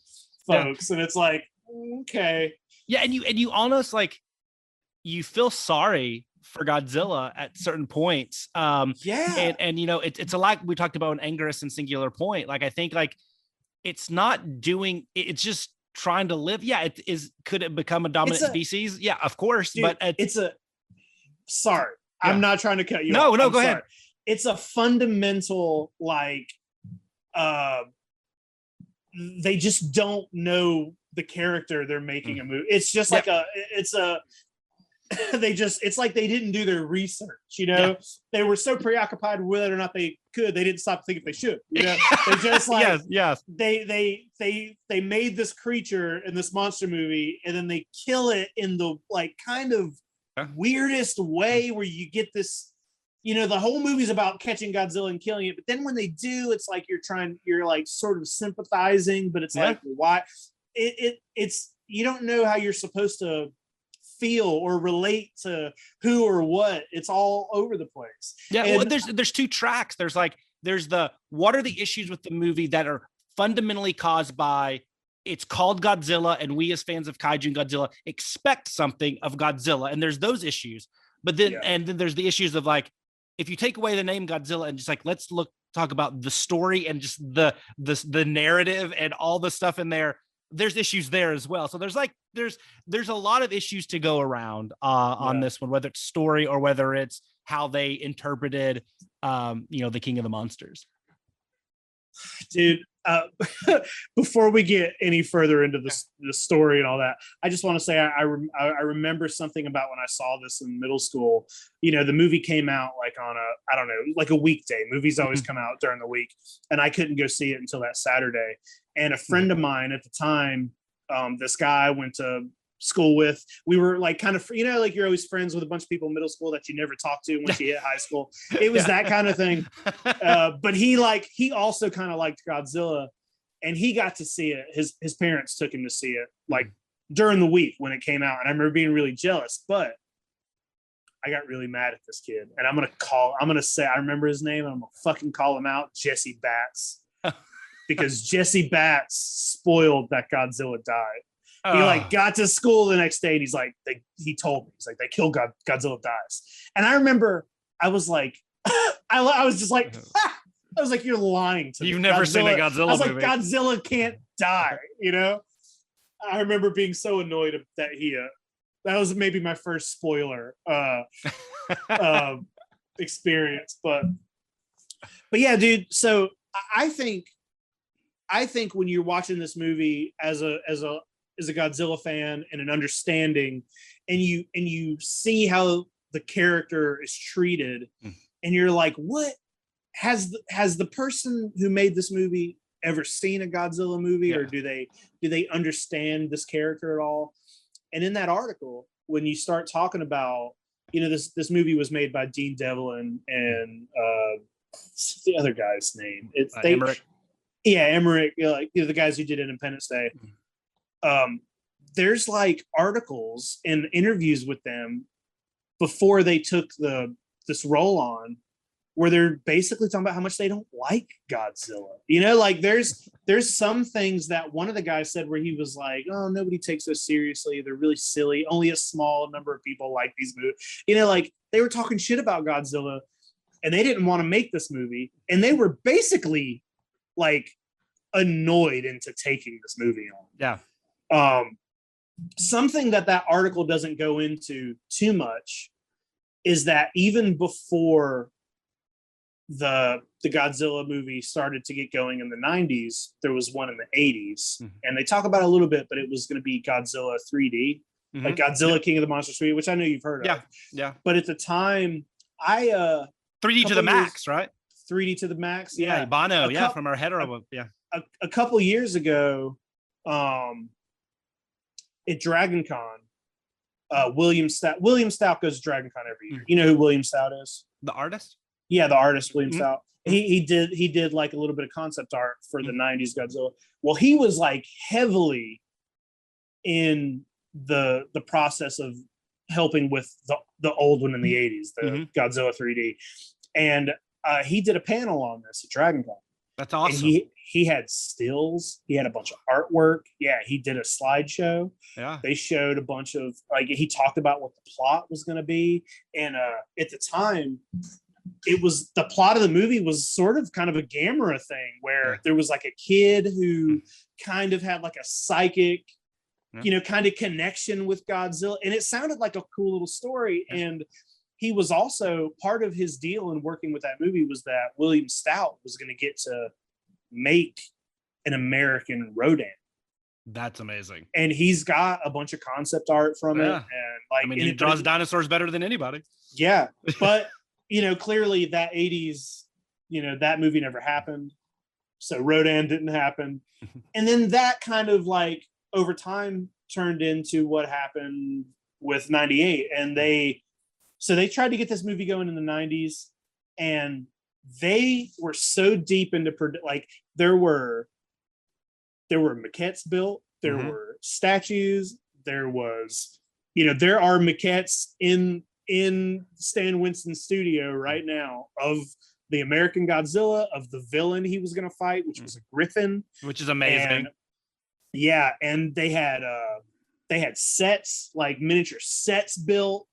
folks. And it's like, okay. Yeah. And you almost, like, you feel sorry for Godzilla at certain points. And you know, it's a lot we talked about in Anguirus and Singular Point. Like, I think, like, it's not doing, it's just trying to live. Yeah, it is. Could it become a dominant species? Yeah, of course. Dude, but sorry, I'm not trying to cut you off. No, go ahead. It's a fundamental, like, they just don't know the character they're making a movie. It's just like it's like they didn't do their research, you know. They were so preoccupied with whether or not they didn't stop to think if they should, you know. They just like they made this creature in this monster movie, and then they kill it in the, like, kind of weirdest way, where you get this, you know, the whole movie's about catching Godzilla and killing it, but then when they do, it's like you're like sort of sympathizing, but it's like, why it's you don't know how you're supposed to feel or relate to who or what. It's all over the place. Well, there's two tracks. There's there's the what are the issues with the movie that are fundamentally caused by it's called Godzilla, and we as fans of kaiju and Godzilla expect something of Godzilla, and there's those issues. But then and then there's the issues of like, if you take away the name Godzilla and just like let's talk about the story and just the narrative and all the stuff in there, there's issues there as well. So there's a lot of issues to go around on this one, whether it's story or whether it's how they interpreted the King of the Monsters. Dude, before we get any further into the story and all that, I just want to say I remember something about when I saw this in middle school. The movie came out like on a weekday. Movies always come out during the week, and I couldn't go see it until that Saturday. And a friend of mine at the time, this guy I went to school with, we were like kind of, like you're always friends with a bunch of people in middle school that you never talk to once you hit high school. It was that kind of thing. But he also kind of liked Godzilla, and he got to see it. His parents took him to see it like during the week when it came out. And I remember being really jealous, but I got really mad at this kid, and I'm going to say, I remember his name, and I'm going to fucking call him out, Jesse Batts, because Jesse Batts spoiled that Godzilla died. He got to school the next day, and he's like, he told me, he's like, they killed Godzilla dies. And I remember I was like, I was just like, I was like, you're lying to me. You've never seen a Godzilla movie. I was like, Godzilla can't die, I remember being so annoyed that that was maybe my first spoiler experience. But yeah, dude. So I think when you're watching this movie as a Godzilla fan and an understanding, and you see how the character is treated, and you're like, what has the person who made this movie ever seen a Godzilla movie, or do they understand this character at all? And in that article, when you start talking about, this movie was made by Dean Devlin and the other guy's name, Emmerich. Yeah, Emmerich, the guys who did Independence Day. There's like articles and interviews with them before they took this role on, where they're basically talking about how much they don't like Godzilla. Like there's some things that one of the guys said where he was like, oh, nobody takes us seriously. They're really silly. Only a small number of people like these movies. Like they were talking shit about Godzilla, and they didn't want to make this movie. And they were basically like annoyed into taking this movie on. Yeah. Something that article doesn't go into too much is that even before the Godzilla movie started to get going in the 90s, there was one in the 80s, and they talk about it a little bit, but it was going to be Godzilla 3D, like Godzilla King of the Monsters 3D, which I know you've heard of. Yeah. But at the time, 3D to the max, right? 3D to the max. Yeah. Bono. From our hetero. Yeah. A couple years ago, at Dragon Con, William Stout goes to Dragon Con every year. You know who William Stout is? The artist? Yeah, the artist, William Stout. He did like a little bit of concept art for the 90s Godzilla. Well, he was like heavily in the process of helping with the old one in the 80s, the Godzilla 3D. And he did a panel on this at Dragon Con. That's awesome. And he had stills. He had a bunch of artwork. Yeah, he did a slideshow. Yeah. They showed a bunch of, like, he talked about what the plot was going to be. And at the time, the plot of the movie was sort of kind of a Gamera thing, where there was like a kid who kind of had like a psychic, kind of connection with Godzilla. And it sounded like a cool little story. And he was also, part of his deal in working with that movie was that William Stout was going to get to make an American Rodan. That's amazing. And he's got a bunch of concept art from it. And like, he draws dinosaurs better than anybody. Yeah. But, clearly that 80s, that movie never happened. So Rodan didn't happen. And then that kind of like over time turned into what happened with 98. And they tried to get this movie going in the 90s, and they were so deep into like there were maquettes built, there were statues, there was, there are maquettes in Stan Winston's studio right now of the American Godzilla, of the villain he was going to fight, which was a griffin, which is amazing. And they had sets, like miniature sets built.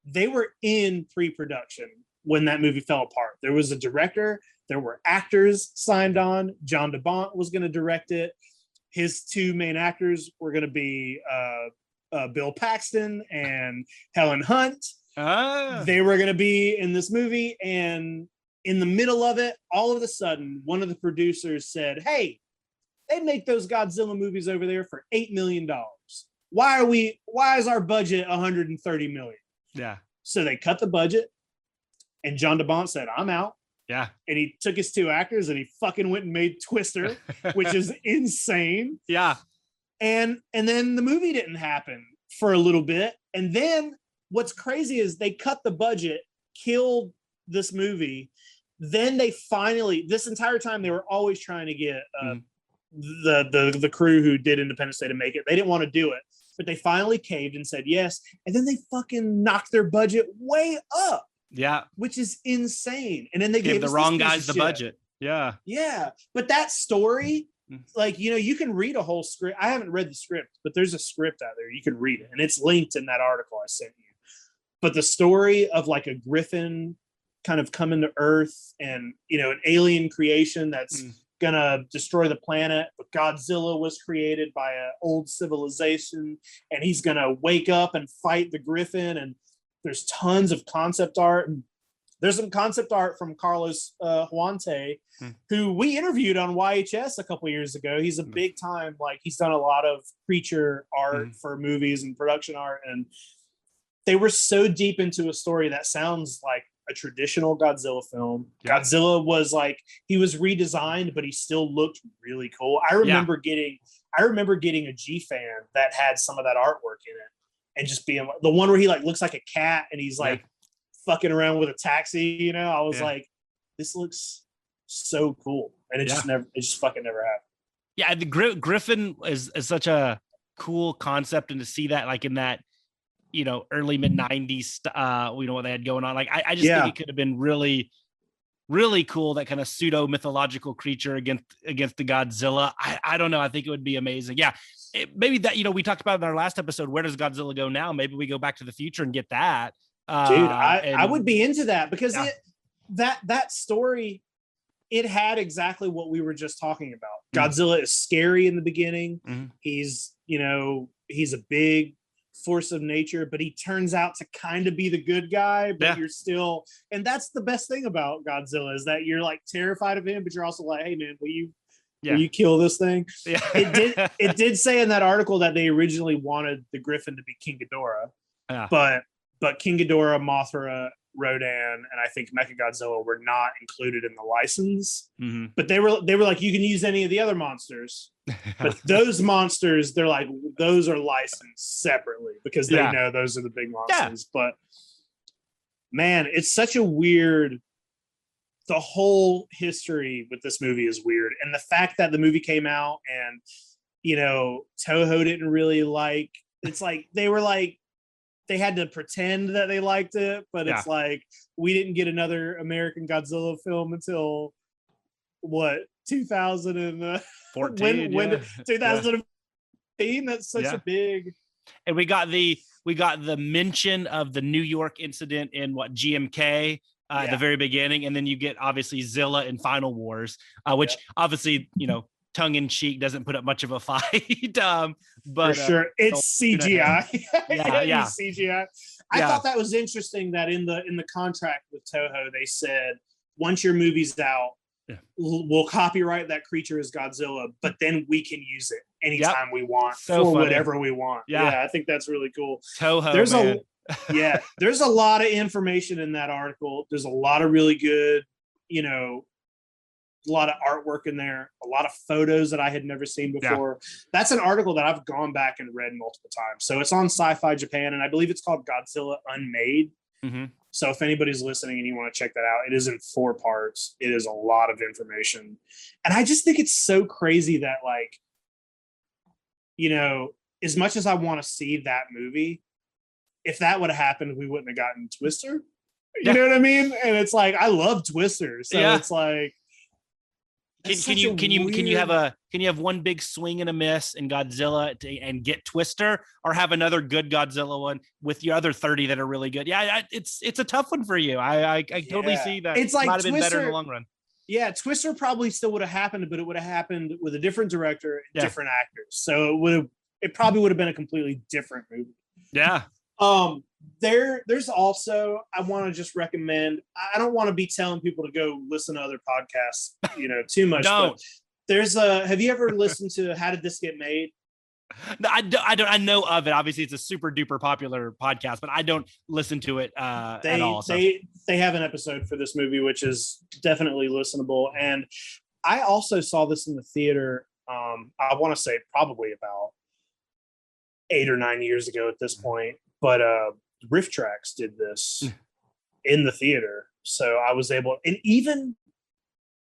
They were in pre-production when that movie fell apart. There was a director, there were actors signed on. John DeBont was going to direct it. His two main actors were going to be Bill Paxton and Helen Hunt. They were going to be in this movie, and in the middle of it, all of a sudden, one of the producers said, "Hey, they make those Godzilla movies over there for $8 million. Why is our budget $130 million?" Yeah. So they cut the budget, and John DeBont said, "I'm out." Yeah. And he took his two actors and he fucking went and made Twister, which is insane. Yeah. And then the movie didn't happen for a little bit. And then what's crazy is they cut the budget, killed this movie. Then they finally, this entire time, they were always trying to get the crew who did Independence Day to make it. They didn't want to do it, but they finally caved and said yes. And then they fucking knocked their budget way up. Yeah. Which is insane. And then they gave the wrong guys the budget. Yeah. Yeah. But that story, like, you can read a whole script. I haven't read the script, but there's a script out there. You can read it. And it's linked in that article I sent you. But the story of like a griffin kind of coming to Earth and, an alien creation that's gonna destroy the planet, but Godzilla was created by an old civilization, and he's gonna wake up and fight the griffin. And there's tons of concept art. There's some concept art from Carlos Huante, who we interviewed on YHS a couple years ago. He's a big time, like, he's done a lot of creature art for movies and production art. And they were so deep into a story that sounds like a traditional Godzilla film. Yeah. Godzilla was like, he was redesigned, but he still looked really cool. I remember getting a G-Fan that had some of that artwork in it, and just being the one where he like looks like a cat and he's like fucking around with a taxi. I was like, this looks so cool, and it just fucking never happened. Yeah, the Griffin is such a cool concept, and to see that like in that early mid 90s what they had going on, like I just think it could have been really, really cool, that kind of pseudo mythological creature against the Godzilla. I don't know, I think it would be amazing. Maybe that, we talked about in our last episode, where does Godzilla go now? Maybe we go back to the future and get that. Dude, I would be into that, because that story, it had exactly what we were just talking about. Godzilla is scary in the beginning. He's he's a big force of nature, but he turns out to kind of be the good guy, but you're still, and that's the best thing about Godzilla, is that you're like terrified of him, but you're also like, hey man, will you kill this thing? It did say in that article that they originally wanted the Griffin to be King Ghidorah, but King Ghidorah, Mothra, Rodan, and I think Mechagodzilla were not included in the license. But they were like, you can use any of the other monsters, but those monsters, they're like, those are licensed separately, because they know those are the big monsters. But man, it's such a weird, the whole history with this movie is weird. And the fact that the movie came out and Toho didn't really like, it's like they were like, they had to pretend that they liked it, but it's like, we didn't get another American Godzilla film until 2014? 2015. That's such a big. And we got the mention of the New York incident in GMK at the very beginning, and then you get obviously Zilla in Final Wars, which obviously tongue in cheek doesn't put up much of a fight. But for sure, it's CGI. CGI. I thought that was interesting that in the contract with Toho, they said, once your movie's out, we'll copyright that creature as Godzilla, but then we can use it anytime we want for whatever we want. I think that's really cool. Toho, there's a lot of information in that article. There's a lot of really good, a lot of artwork in there, a lot of photos that I had never seen before. That's an article that I've gone back and read multiple times. So it's on Sci-Fi Japan, and I believe it's called Godzilla Unmade. So if anybody's listening and you want to check that out, it is in 4 parts. It is a lot of information. And I just think it's so crazy that, like, as much as I want to see that movie, if that would have happened, we wouldn't have gotten Twister. You know what I mean? And it's like I love Twister, so it's like. Can you have one big swing and a miss in Godzilla and get Twister, or have another good Godzilla one with your other 30 that are really good? Yeah, it's a tough one for you. I totally see that. It's like might have been Twister, better in the long run. Yeah, Twister probably still would have happened, but it would have happened with a different director, different actors. So it probably would have been a completely different movie. Yeah. There's also, I want to just recommend, I don't want to be telling people to go listen to other podcasts, too much. Don't. There's have you ever listened to How Did This Get Made? No, I don't. I know of it. Obviously, it's a super duper popular podcast, but I don't listen to it at all. So. They have an episode for this movie, which is definitely listenable. And I also saw this in the theater. I want to say probably about 8 or 9 years ago at this point, but Riff Tracks did this in the theater, so I was able, and even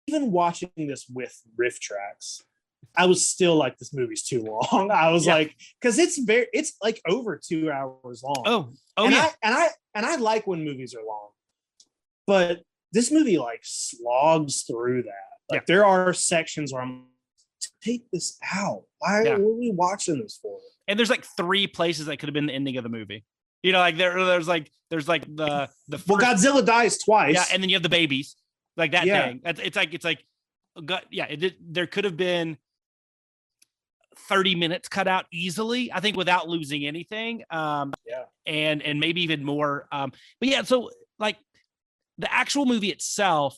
watching this with Riff Tracks, I was still like, this movie's too long. I was like, because it's like over 2 hours long. And I like when movies are long, but this movie like slogs through that. Like there are sections where I'm take this out. Why are we watching this for? And there's like 3 places that could have been the ending of the movie. Like there's like the first, well, Godzilla dies twice. Yeah, and then you have the babies, like that thing. It's like there could have been 30 minutes cut out easily, I think, without losing anything. And maybe even more. But yeah, so like the actual movie itself,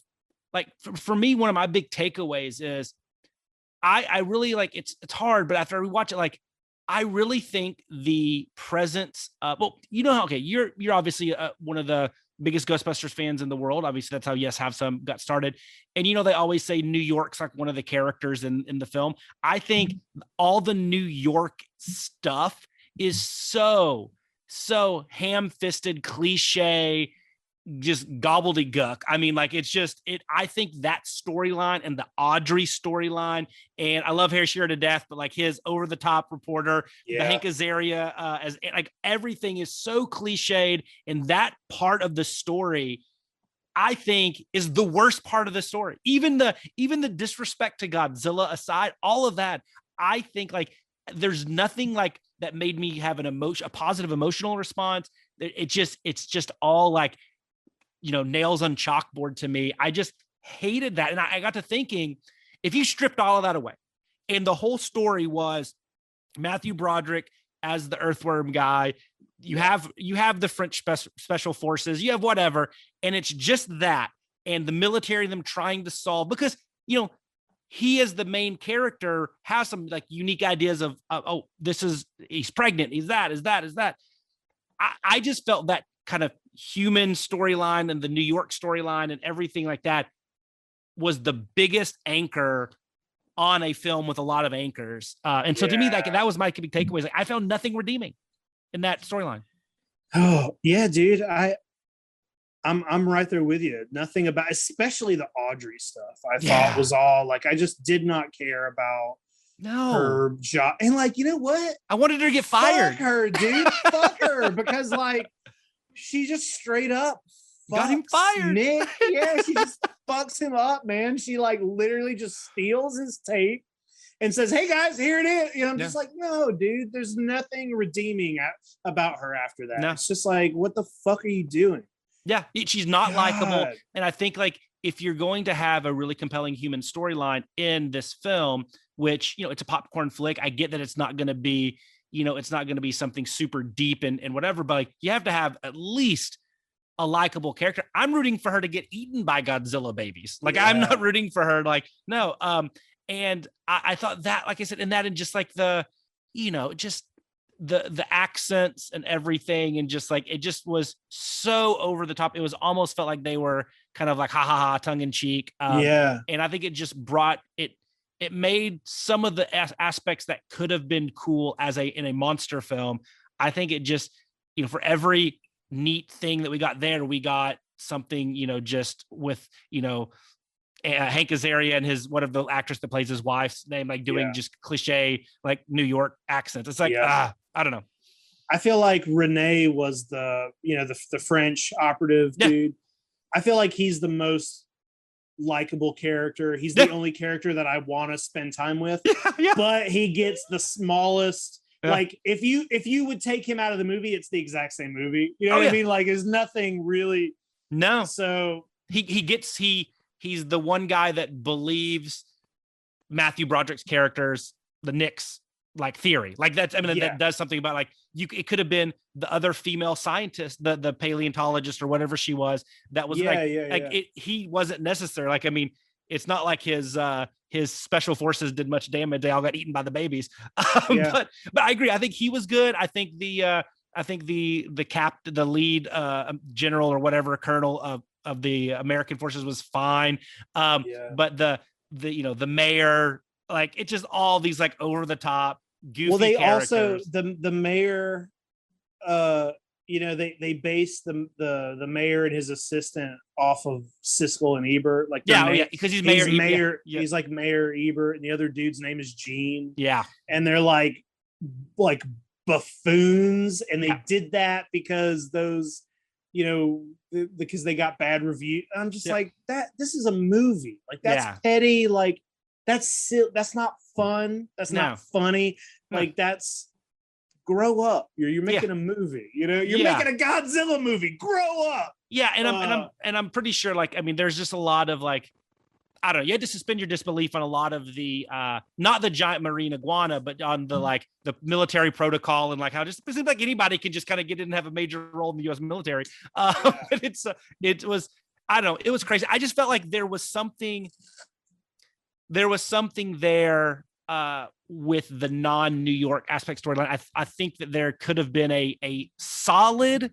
like for me, one of my big takeaways is I really like it's hard, but after we watch it, like I really think the presence of, you're obviously one of the biggest Ghostbusters fans in the world. Obviously, that's how Yes Have Some got started. And, they always say New York's like one of the characters in the film. I think all the New York stuff is so ham-fisted, cliche, just gobbledygook. I mean, like I think that storyline and the Audrey storyline, and I love Harry Shearer to death, but like his over the top reporter, the Hank Azaria, as like everything is so cliched, and that part of the story, I think, is the worst part of the story. Even the disrespect to Godzilla aside, all of that, I think like there's nothing like that made me have a positive emotional response. It's just all like, nails on chalkboard to me. I just hated that. And I got to thinking, if you stripped all of that away and the whole story was Matthew Broderick as the earthworm guy, you have the French special forces, you have whatever, and it's just that, and the military, them trying to solve, because, he as the main character has some like unique ideas of, he's pregnant, he's that, is that. I just felt that kind of human storyline and the New York storyline and everything like that was the biggest anchor on a film with a lot of anchors. And so to me, like, that was my big takeaway. Like, I found nothing redeeming in that storyline. Oh yeah, dude. I'm right there with you. Nothing about, especially the Audrey stuff, I thought was all like, I just did not care about her job. And like, you know what? I wanted her to get fired. Fuck her, dude. Fuck her. Because like, she just straight up got him fired. Nick. Yeah, she just fucks him up, man. She like literally just steals his tape and says, "Hey guys, here it is." I'm just like, no, dude. There's nothing redeeming about her after that. No. It's just like, what the fuck are you doing? Yeah, she's not likable. And I think like if you're going to have a really compelling human storyline in this film, which it's a popcorn flick, I get that it's not going to be. It's not going to be something super deep and whatever, but like you have to have at least a likable character. I'm rooting for her to get eaten by Godzilla babies. Like I'm not rooting for her. Like, no. And I thought that, like I said, and that, and just like the, just the accents and everything. And just like, it just was so over the top. It was almost felt like they were kind of like, ha, tongue in cheek. And I think it just brought it. It made some of the aspects that could have been cool in a monster film. I think it just, for every neat thing that we got there, we got something, just with, Hank Azaria and one of the actress that plays his wife's name, like doing just cliche, like New York accents. It's like, I don't know. I feel like Renee was the French operative dude. I feel like he's the most likable character. He's the only character that I want to spend time with. But he gets the smallest. Like if you would take him out of the movie, it's the exact same movie. You know what I mean? Like there's nothing really. No. So he's the one guy that believes Matthew Broderick's characters, the Knicks, like theory. Like that's, I mean, that does something about like it could have been the other female scientist, the paleontologist or whatever she was. That was he wasn't necessary. Like, I mean, it's not like his special forces did much damage. They all got eaten by the babies. But I agree. I think he was good. I think the lead general or whatever colonel of the American forces was fine. But the mayor, like it's just all these like over the top goofy. Well, they characters. Also the mayor, they base the mayor and his assistant off of Siskel and Ebert. Like because he's Mayor. He's like Mayor Ebert, and the other dude's name is Gene. Yeah, and they're like buffoons, and they did that because those, because they got bad review. I'm just like that. This is a movie. Like that's petty. Like that's not fun. That's not funny. Like that's. Grow up. You're making a movie. You're making a Godzilla movie. Grow up. Yeah, and I'm pretty sure. Like, I mean, there's just a lot of like, I don't know. You had to suspend your disbelief on a lot of the not the giant marine iguana, but on the like the military protocol and like how just it seems like anybody can just kind of get in and have a major role in the U.S. military. But it was I don't know. It was crazy. I just felt like there was something there. With the non-New York aspect storyline, I think that there could have been a solid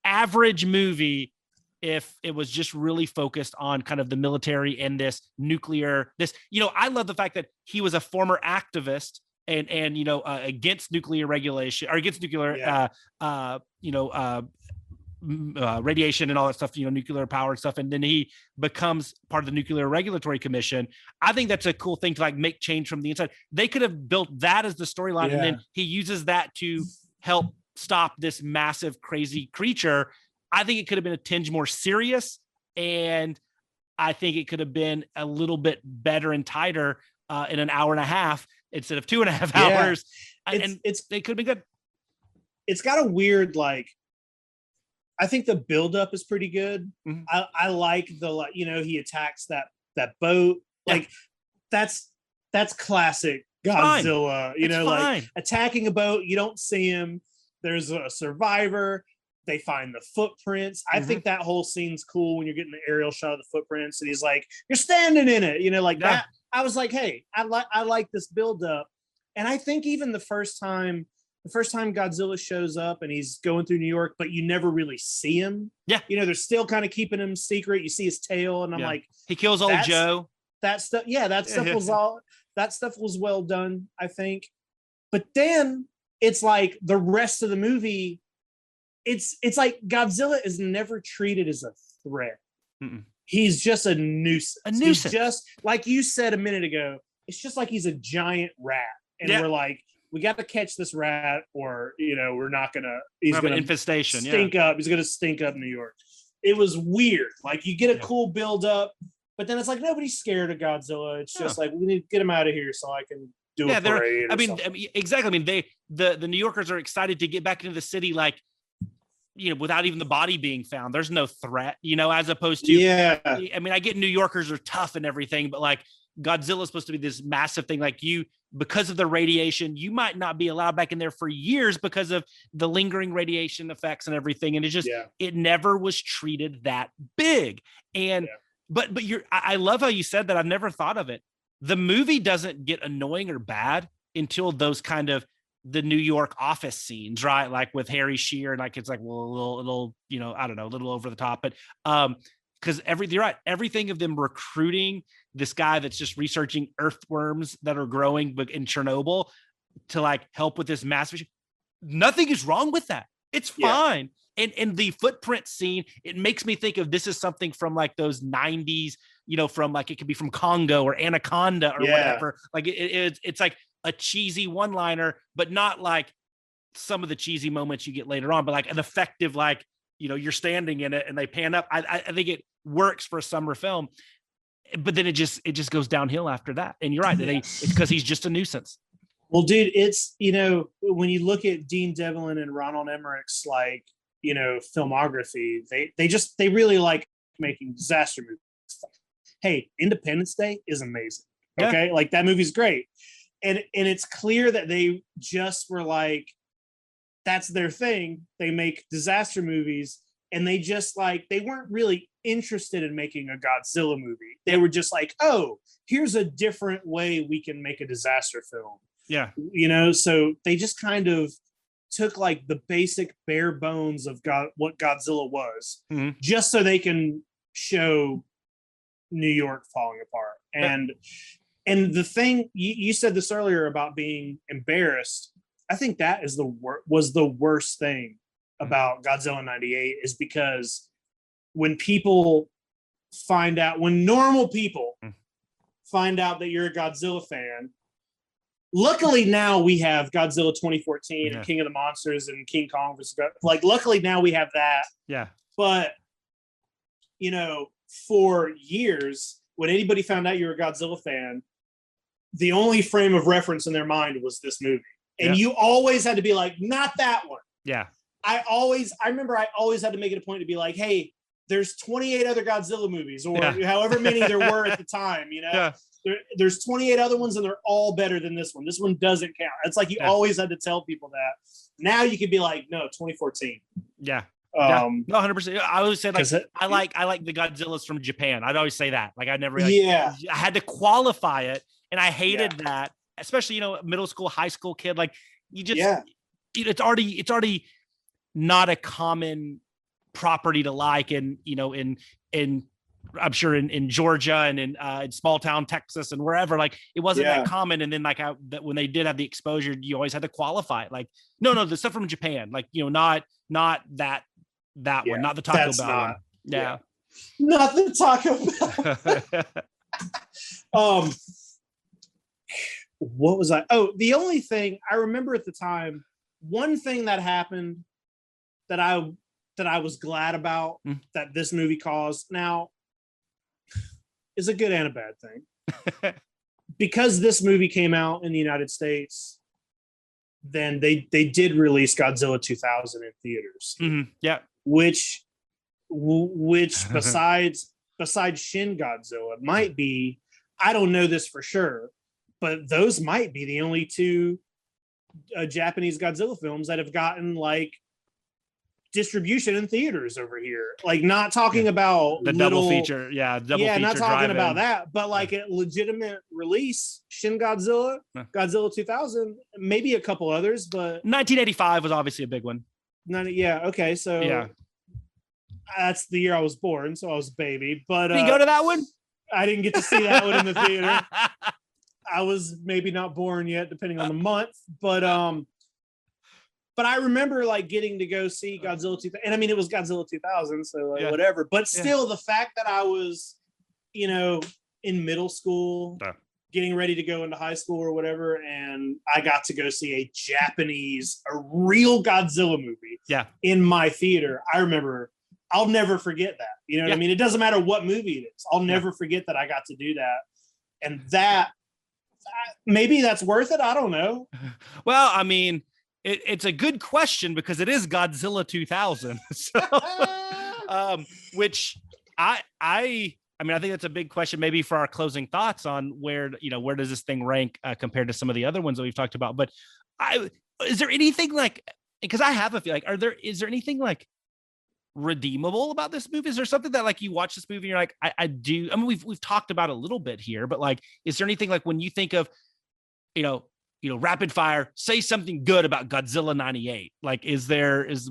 average movie if it was just really focused on kind of the military and this nuclear, I love the fact that he was a former activist and against nuclear regulation or against nuclear, radiation and all that stuff, nuclear power and stuff. And then he becomes part of the Nuclear Regulatory Commission. I think that's a cool thing to like make change from the inside. They could have built that as the storyline. And then he uses that to help stop this massive, crazy creature. I think it could have been a tinge more serious. And I think it could have been a little bit better and tighter in an hour and a half instead of 2.5 hours. It could have been good. It's got a weird, like, I think the buildup is pretty good. Mm-hmm. I like he attacks that boat. Like that's classic Godzilla. Like attacking a boat. You don't see him. There's a survivor. They find the footprints. I think that whole scene's cool when you're getting the aerial shot of the footprints, and he's like, "You're standing in it." That. I was like, "Hey, I like this buildup," and I think even the first time Godzilla shows up and he's going through New York, but you never really see him. Yeah. They're still kind of keeping him secret. You see his tail and I'm like, he kills old Joe. That stuff. Yeah. That stuff was well done, I think. But then it's like the rest of the movie, it's like Godzilla is never treated as a threat. Mm-mm. He's just a nuisance. He's just like you said a minute ago. It's just like he's a giant rat. And we're like, we got to catch this rat or, we're not going to, he's going to infestation, stink up. He's going to stink up New York. It was weird. Like you get a cool build up, but then it's like, nobody's scared of Godzilla. It's just like, we need to get him out of here so I can do a parade. I mean, exactly. I mean, the New Yorkers are excited to get back into the city. Like, without even the body being found, there's no threat, as opposed to, I mean, I get New Yorkers are tough and everything, but like Godzilla is supposed to be this massive thing. Like because of the radiation, you might not be allowed back in there for years because of the lingering radiation effects and everything. And it's just, it never was treated that big. And, but I love how you said that. I've never thought of it. The movie doesn't get annoying or bad until those kind of the New York office scenes, right? Like with Harry Shearer, and like, it's like, well, a little, I don't know, a little over the top, but, because you're right, everything of them recruiting this guy that's just researching earthworms that are growing in Chernobyl to like help with this massive issue. Nothing is wrong with that. It's fine. And the footprint scene, it makes me think of this is something from like those 90s, from like, it could be from Congo or Anaconda or whatever. Like it's like a cheesy one-liner, but not like some of the cheesy moments you get later on, but like an effective, like, you're standing in it and they pan up. I think it works for a summer film, but then it just goes downhill after that. And you're right. It's because he's just a nuisance. Well, dude, it's, when you look at Dean Devlin and Ronald Emmerich's, like, filmography, they really like making disaster movies. Hey, Independence Day is amazing. Okay. Yeah. Like, that movie's great. And it's clear that they just were like, that's their thing. They make disaster movies, and they just like, they weren't really interested in making a Godzilla movie. They were just like, oh, here's a different way we can make a disaster film. Yeah. So they just kind of took like the basic bare bones of what Godzilla was, just so they can show New York falling apart. And the thing you said this earlier about being embarrassed, I think that is was the worst thing about Godzilla 98, is because when normal people find out that you're a Godzilla fan, luckily now we have Godzilla 2014 and King of the Monsters and King Kong vs. Like, luckily now we have that. Yeah. But, for years, when anybody found out you were a Godzilla fan, the only frame of reference in their mind was this movie. And you always had to be like, not that one. Yeah. I remember I always had to make it a point to be like, hey, there's 28 other Godzilla movies, or however many there were at the time, Yeah. There's 28 other ones, and they're all better than this one. This one doesn't count. It's like you always had to tell people that. Now you could be like, no, 2014. Yeah. No, 100%. I always said, like, I like the Godzillas from Japan. I'd always say that. Like, I never, I had to qualify it, and I hated that. Especially, middle school, high school kid, like, you just, it's already not a common property to like, in I'm sure in Georgia and in small town Texas and wherever, like, it wasn't that common. And then, like, that when they did have the exposure, you always had to qualify it. Like, no, the stuff from Japan, like, not that one, not the Taco Bell one. Yeah. Not the Taco Bell. What was I? Oh, the only thing I remember at the time, one thing that happened that I was glad about that this movie caused, now, is a good and a bad thing. Because this movie came out in the United States, then they did release Godzilla 2000 in theaters. Mm-hmm. Yeah. Which besides Shin Godzilla might be, I don't know this for sure, but those might be the only two Japanese Godzilla films that have gotten, like, distribution in theaters over here. Like, not talking about the double feature. Yeah. Feature not talking about that, but like a legitimate release, Shin Godzilla, Godzilla 2000, maybe a couple others, but 1985 was obviously a big one. Okay. So that's the year I was born. So I was a baby, but did you go to that one? I didn't get to see that one in the theater. I was maybe not born yet, depending on the month, but I remember, like, getting to go see Godzilla 2000, and I mean, it was Godzilla 2000, so like, whatever. But still, the fact that I was, in middle school, getting ready to go into high school or whatever, and I got to go see a real Godzilla movie, in my theater. I remember, I'll never forget that. You know what I mean? It doesn't matter what movie it is. I'll never forget that I got to do that, and that. Maybe that's worth it. I don't know. Well, I mean, it's a good question because it is Godzilla 2000. So, which I mean, I think that's a big question, maybe for our closing thoughts on where does this thing rank compared to some of the other ones that we've talked about. But is there anything, like, because I have a feel like, is there anything, like, redeemable about this movie? Is there something that, like, you watch this movie and you're like, I do? I mean, we've talked about a little bit here, but, like, is there anything, like, when you think of, rapid fire, say something good about Godzilla 98? Like, is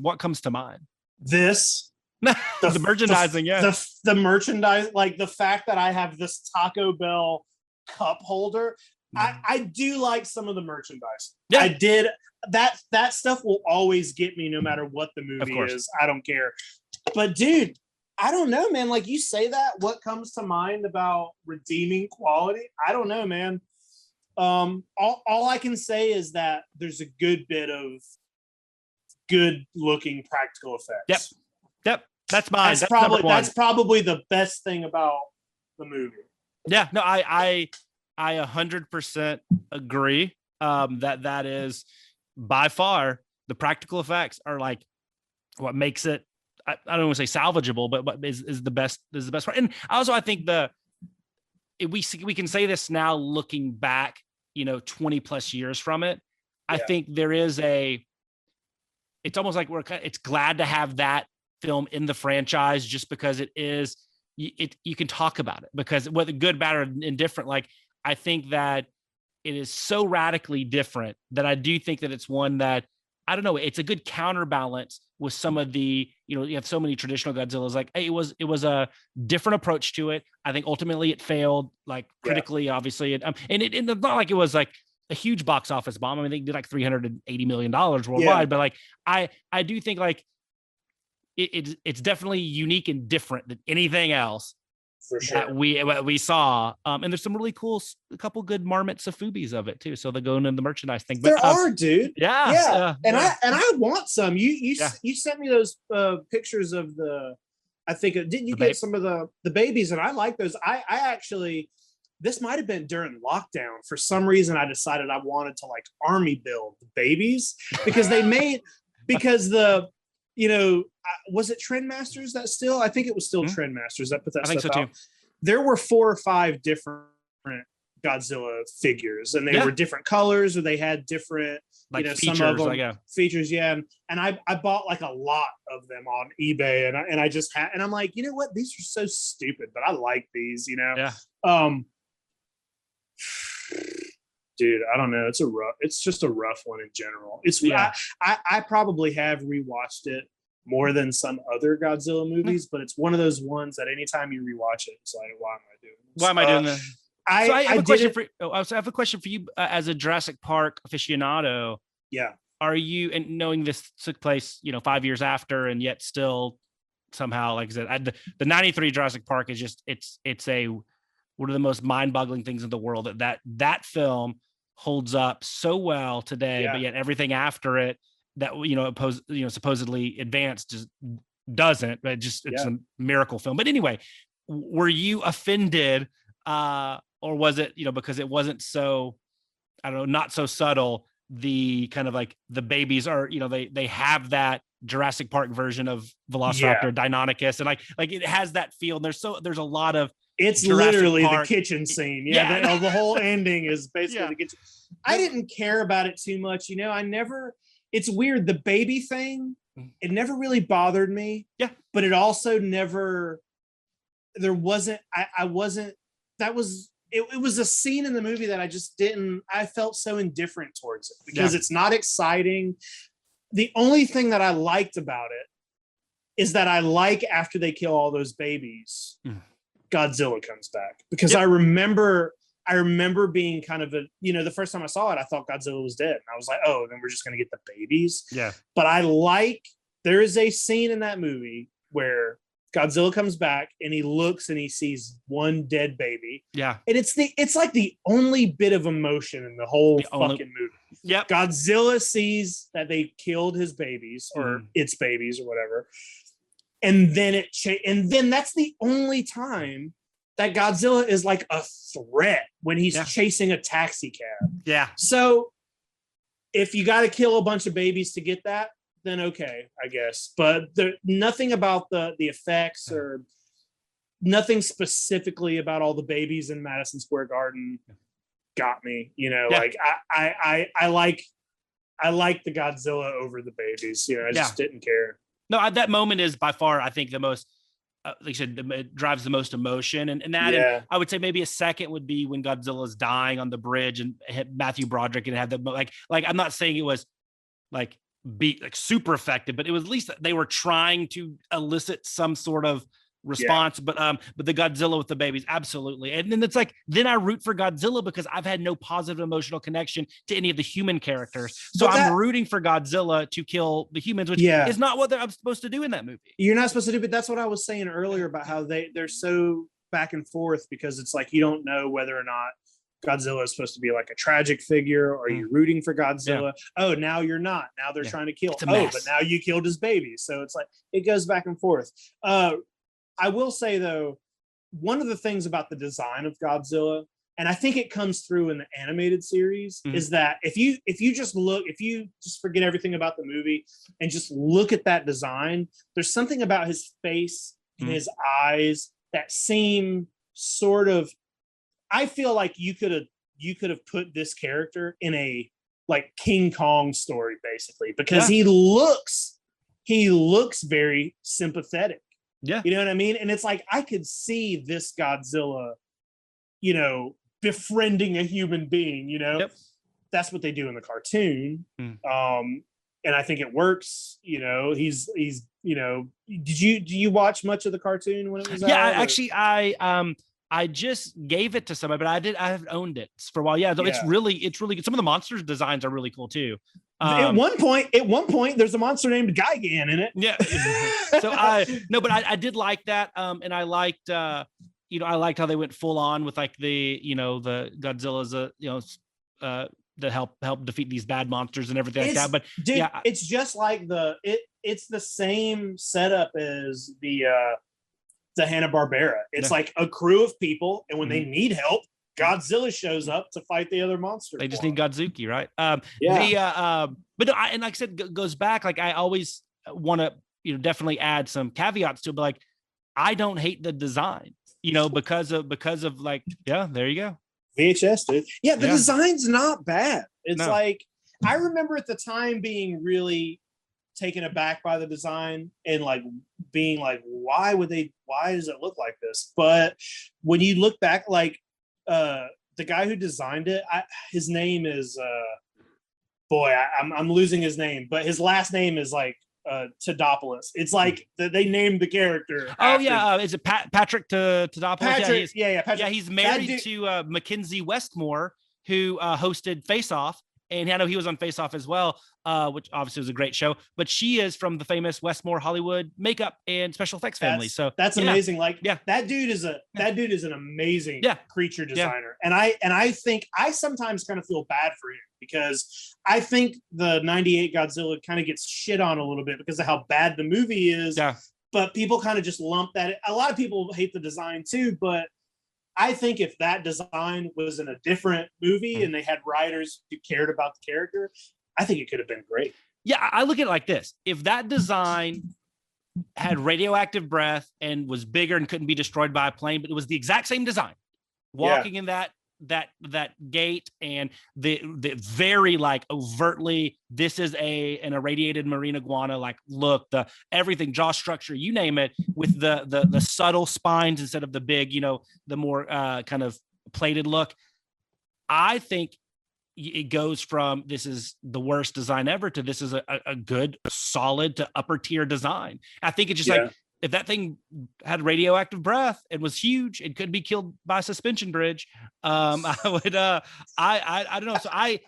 what comes to mind? This, the merchandising, the merchandise, like the fact that I have this Taco Bell cup holder. I do like some of the merchandise. Yeah. I did. That stuff will always get me no matter what the movie is. I don't care. But dude, I don't know, man. Like, you say that, what comes to mind about redeeming quality? I don't know, man. All I can say is that there's a good bit of good looking practical effects. Yep. That's mine. That's probably the best thing about the movie. Yeah, no, I 100% agree. That is by far the practical effects are like what makes it. I don't want to say salvageable, but is the best part. And also, I think we can say this now looking back, 20 plus years from it. Yeah. I think there is it's almost like it's glad to have that film in the franchise just because it is. You can talk about it because whether good, bad, or indifferent, like I think that it is so radically different that I do think that it's one that I don't know. It's a good counterbalance with some of the, you have so many traditional Godzillas. Like it was a different approach to it. I think ultimately it failed, like critically, obviously, and it's not like it was like a huge box office bomb. I mean, they did like $380 million worldwide, but like I do think like. It's definitely unique and different than anything else for sure that we saw. And there's some really cool, a couple good Marmit Safubis of it too. So they're going in the merchandise thing. But, there are, dude. Yeah. I want some. You sent me those pictures of I think didn't you get some of the babies? And I like those. I actually, this might have been during lockdown. For some reason, I decided I wanted to like army build the babies because was it Trendmasters that still? I think it was still Trendmasters that put that stuff out. Too. There were 4 or 5 different Godzilla figures, and they were different colors, or they had different, features, some of them features. Yeah, and I bought like a lot of them on eBay, and I just had, and I'm like, you know what? These are so stupid, but I like these. Yeah. Dude, I don't know. It's just a rough one in general. I probably have rewatched it more than some other Godzilla movies, but it's one of those ones that anytime you rewatch it, it's like, why am I doing this? Why am I doing that? I have a question for you as a Jurassic Park aficionado. Yeah. Are you, and knowing this took place, 5 years after, and yet still somehow, like I said, the 93 Jurassic Park is just, it's one of the most mind-boggling things in the world that film holds up so well today, but yet everything after it that supposedly advanced just doesn't. But it's a miracle film. But anyway, were you offended, or was it because it wasn't so, I don't know, not so subtle? The kind of like the babies are, they have that Jurassic Park version of Velociraptor, Deinonychus, and like it has that feel. And there's a lot of. It's Jurassic literally Park. The kitchen scene. The whole ending is basically the kitchen. I didn't care about it too much. It's weird. The baby thing, it never really bothered me. Yeah. But it also it was a scene in the movie that I felt so indifferent towards it because it's not exciting. The only thing that I liked about it is that I like after they kill all those babies. Godzilla comes back because I remember being kind of the first time I saw it, I thought Godzilla was dead. And I was like, oh, then we're just going to get the babies. Yeah. But there is a scene in that movie where Godzilla comes back and he looks and he sees one dead baby. Yeah. And it's like the only bit of emotion in the whole fucking movie. Yep. Godzilla sees that they killed his babies or its babies or whatever. And then and then that's the only time that Godzilla is like a threat when he's chasing a taxi cab. Yeah. So if you got to kill a bunch of babies to get that, then okay, I guess. But nothing about the effects or nothing specifically about all the babies in Madison Square Garden got me. Like I like the Godzilla over the babies. I just didn't care. No, that moment is by far, I think, the most, like you said, it drives the most emotion. And that, and I would say maybe a second would be when Godzilla's dying on the bridge and hit Matthew Broderick and had the, like, I'm not saying it was like super effective, but it was at least they were trying to elicit some sort of response. But the Godzilla with the babies, absolutely. And then it's like, then I root for Godzilla because I've had no positive emotional connection to any of the human characters. So I'm rooting for Godzilla to kill the humans, which is not what I'm supposed to do in that movie. You're not supposed to do, but that's what I was saying earlier about how they're so back and forth because it's like you don't know whether or not Godzilla is supposed to be like a tragic figure, or you're rooting for Godzilla. Oh, now you're not. Now they're trying to kill. Oh, but now you killed his baby. So it's like it goes back and forth. I will say though, one of the things about the design of Godzilla, and I think it comes through in the animated series, is that if you just forget everything about the movie and just look at that design, there's something about his face and his eyes that seem sort of, I feel like you could have put this character in a like King Kong story basically, because he looks very sympathetic. Yeah. You know what I mean? And it's like, I could see this Godzilla, you know, befriending a human being, you know. That's what they do in the cartoon. And I think it works, you know. He's you know, do you watch much of the cartoon when it was out? I just gave it to somebody, but I haven't owned it for a while. It's really good. Some of the monsters designs are really cool too. At one point, there's a monster named Gigan in it. Yeah. So I did like that. And I liked, I liked how they went full on with like the Godzilla's, that help defeat these bad monsters and everything like that. But dude, it's just like it's the same setup as the Hanna-Barbera. It's like a crew of people, and when they need help, Godzilla shows up to fight the other monster. They just need Godzuki, right? But no, and like I said, goes back. Like I always want to, definitely add some caveats to it. But like, I don't hate the design, because of like, there you go. VHS, dude. Yeah, the design's not bad. It's like, I remember at the time being really taken aback by the design and like being like, why does it look like this? But when you look back, like, the guy who designed it, his name is I'm losing his name, but his last name is like Tadopoulos. It's like they named the character. Is it Patrick Tadopoulos? Patrick, Patrick. Yeah, he's married to Mackenzie Westmore, who hosted Face Off. And I know he was on Face Off as well, which obviously was a great show. But she is from the famous Westmore Hollywood makeup and special effects family. So that's amazing. Like that dude is an amazing creature designer. And I think I sometimes kind of feel bad for him because I think the '98 Godzilla kind of gets shit on a little bit because of how bad the movie is. Yeah. But people kind of just lump that. A lot of people hate the design too, but I think if that design was in a different movie and they had writers who cared about the character, I think it could have been great. Yeah, I look at it like this. If that design had radioactive breath and was bigger and couldn't be destroyed by a plane, but it was the exact same design, walking in that gate and the very like overtly, this is an irradiated marine iguana, like look, the everything, jaw structure, you name it, with the subtle spines instead of the big, the more kind of plated look. I think it goes from this is the worst design ever to this is a good, solid to upper tier design. I think it's just like, if that thing had radioactive breath and was huge and could be killed by a suspension bridge, I would, I don't know. So I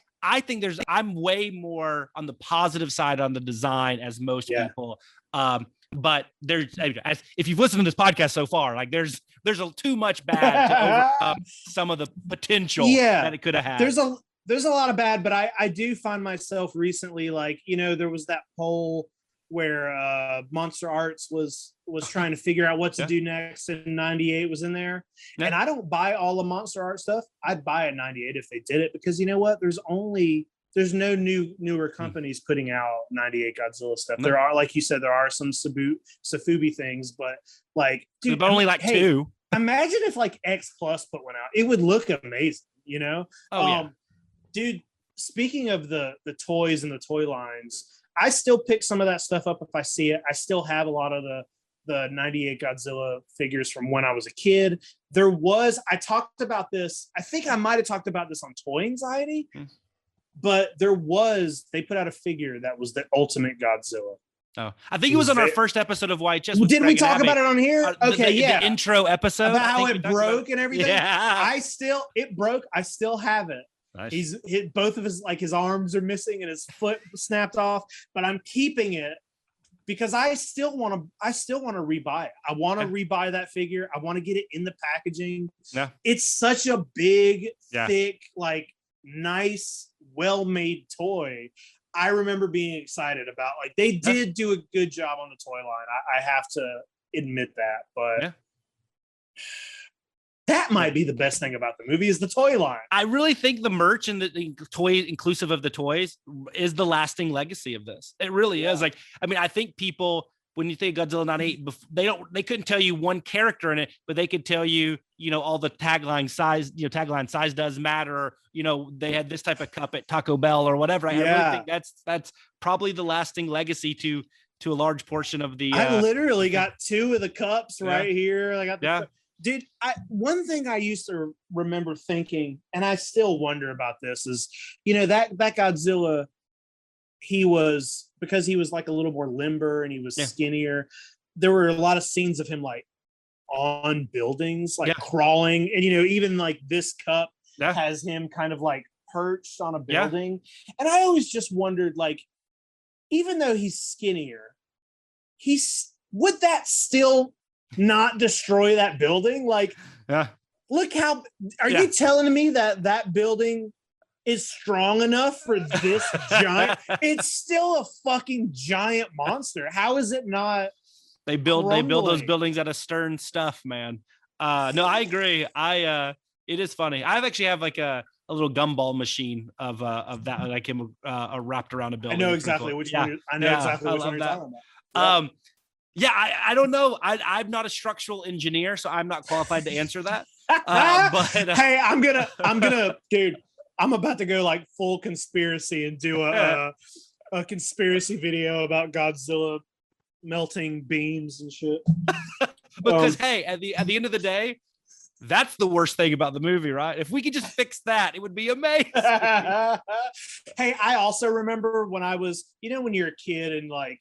think I'm way more on the positive side on the design as most people. But if you've listened to this podcast so far, like there's too much bad to overcome some of the potential that it could have had. There's a lot of bad, but I do find myself recently, like, there was that poll where Monster Arts was trying to figure out what to do next, and '98 was in there. And I don't buy all the Monster Art stuff. I'd buy it '98 if they did it, because you know what? There's no newer companies putting out '98 Godzilla stuff. There are, like you said, there are some Safubi things, but like, dude, but only like two. Imagine if like X-Plus put one out. It would look amazing, Dude, speaking of the toys and the toy lines, I still pick some of that stuff up if I see it. I still have a lot of the ’98 Godzilla figures from when I was a kid. I talked about this. I think I might have talked about this on Toy Anxiety, but they put out a figure that was the ultimate Godzilla. Oh, I think it was on our first episode of YHS. Didn't we talk about it on here? Okay, the intro episode. About how it broke and everything. Yeah. It broke. I still have it. Nice. Both of his arms are missing and his foot snapped off, but I'm keeping it because I still want to rebuy it. I want to rebuy that figure. I want to get it in the packaging. Yeah. It's such a big, thick, like nice, well-made toy. I remember being excited about, like, they did do a good job on the toy line. I have to admit that, but that might be the best thing about the movie is the toy line. I really think the merch and the toy, inclusive of the toys, is the lasting legacy of this. It really is. Like, I mean, I think people, when you think Godzilla 98, they couldn't tell you one character in it, but they could tell you, all the tagline size does matter. They had this type of cup at Taco Bell or whatever. I really think that's probably the lasting legacy to a large portion of the. I literally got 2 of the cups right here. I got Dude, one thing I used to remember thinking, and I still wonder about this, is, that Godzilla, because he was like a little more limber and he was skinnier, there were a lot of scenes of him like on buildings, like crawling. And, even like this cup has him kind of like perched on a building. And I always just wondered, like, even though he's skinnier, would that still not destroy that building? Like, look how, are you telling me that building is strong enough for this giant? It's still a fucking giant monster. How is it not? They build those buildings out of stern stuff, man. No, I agree. It is funny. I've actually have like a little gumball machine of that, like him wrapped around a building. I know exactly which one. I know exactly which one you're talking about. I don't know. I'm not a structural engineer, so I'm not qualified to answer that. But hey, I'm gonna, dude. I'm about to go like full conspiracy and do a conspiracy video about Godzilla melting beams and shit. Because hey, at the end of the day, that's the worst thing about the movie, right? If we could just fix that, it would be amazing. Hey, I also remember when I was, when you're a kid and like,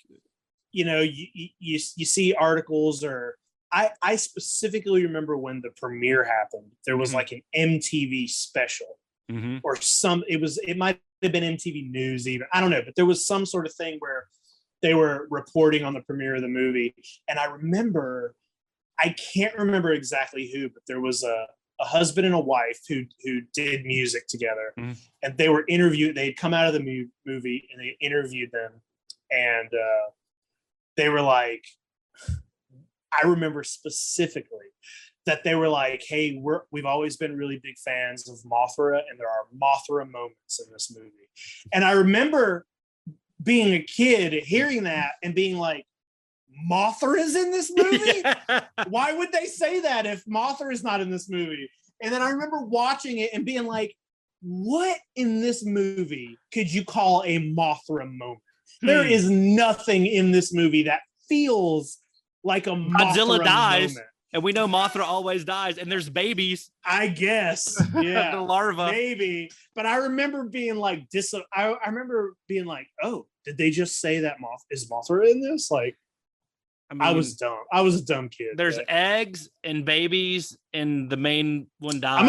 you see articles, or I specifically remember when the premiere happened, there was like an MTV special or it might have been MTV News even. I don't know, but there was some sort of thing where they were reporting on the premiere of the movie. And I remember, I can't remember exactly who, but there was a husband and a wife who did music together, and they were interviewed. They'd come out of the movie and they interviewed them, and they were like, I remember specifically that they were like, hey, we've always been really big fans of Mothra, and there are Mothra moments in this movie. And I remember being a kid hearing that and being like, Mothra is in this movie? Why would they say that if Mothra is not in this movie? And then I remember watching it and being like, what in this movie could you call a Mothra moment? There is nothing in this movie that feels like a Godzilla Mothra dies, moment. And we know Mothra always dies, and there's babies. I guess, yeah, the larva, maybe. But I remember being like, I remember being like, oh, did they just say that is Mothra in this? Like, I mean, I was dumb. I was a dumb kid. There's eggs and babies, and the main one dies. I'm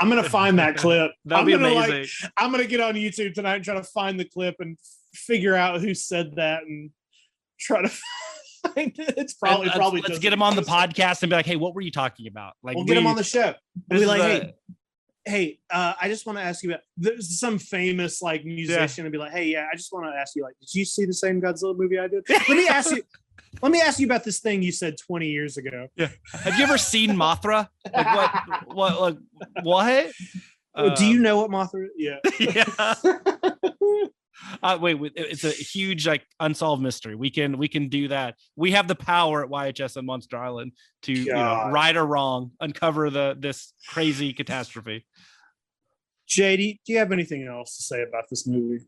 gonna find that clip. That'd be amazing. I'm gonna get on YouTube tonight and try to find the clip and figure out who said that and try to find it. It's probably let's get him on the podcast and be like, hey, what were you talking about? Like, we'll get him on the show. We'll be like, hey, I just want to ask you about, there's some famous like musician and be like, hey, I just want to ask you, like, did you see the same Godzilla movie I did? Let me ask you about this thing you said 20 years ago. Yeah. Have you ever seen Mothra? Like what? Do you know what Mothra is? Yeah. Yeah. Wait, it's a huge like unsolved mystery. We can do that. We have the power at YHS on Monster Island to right or wrong, uncover this crazy catastrophe. JD, do you have anything else to say about this movie?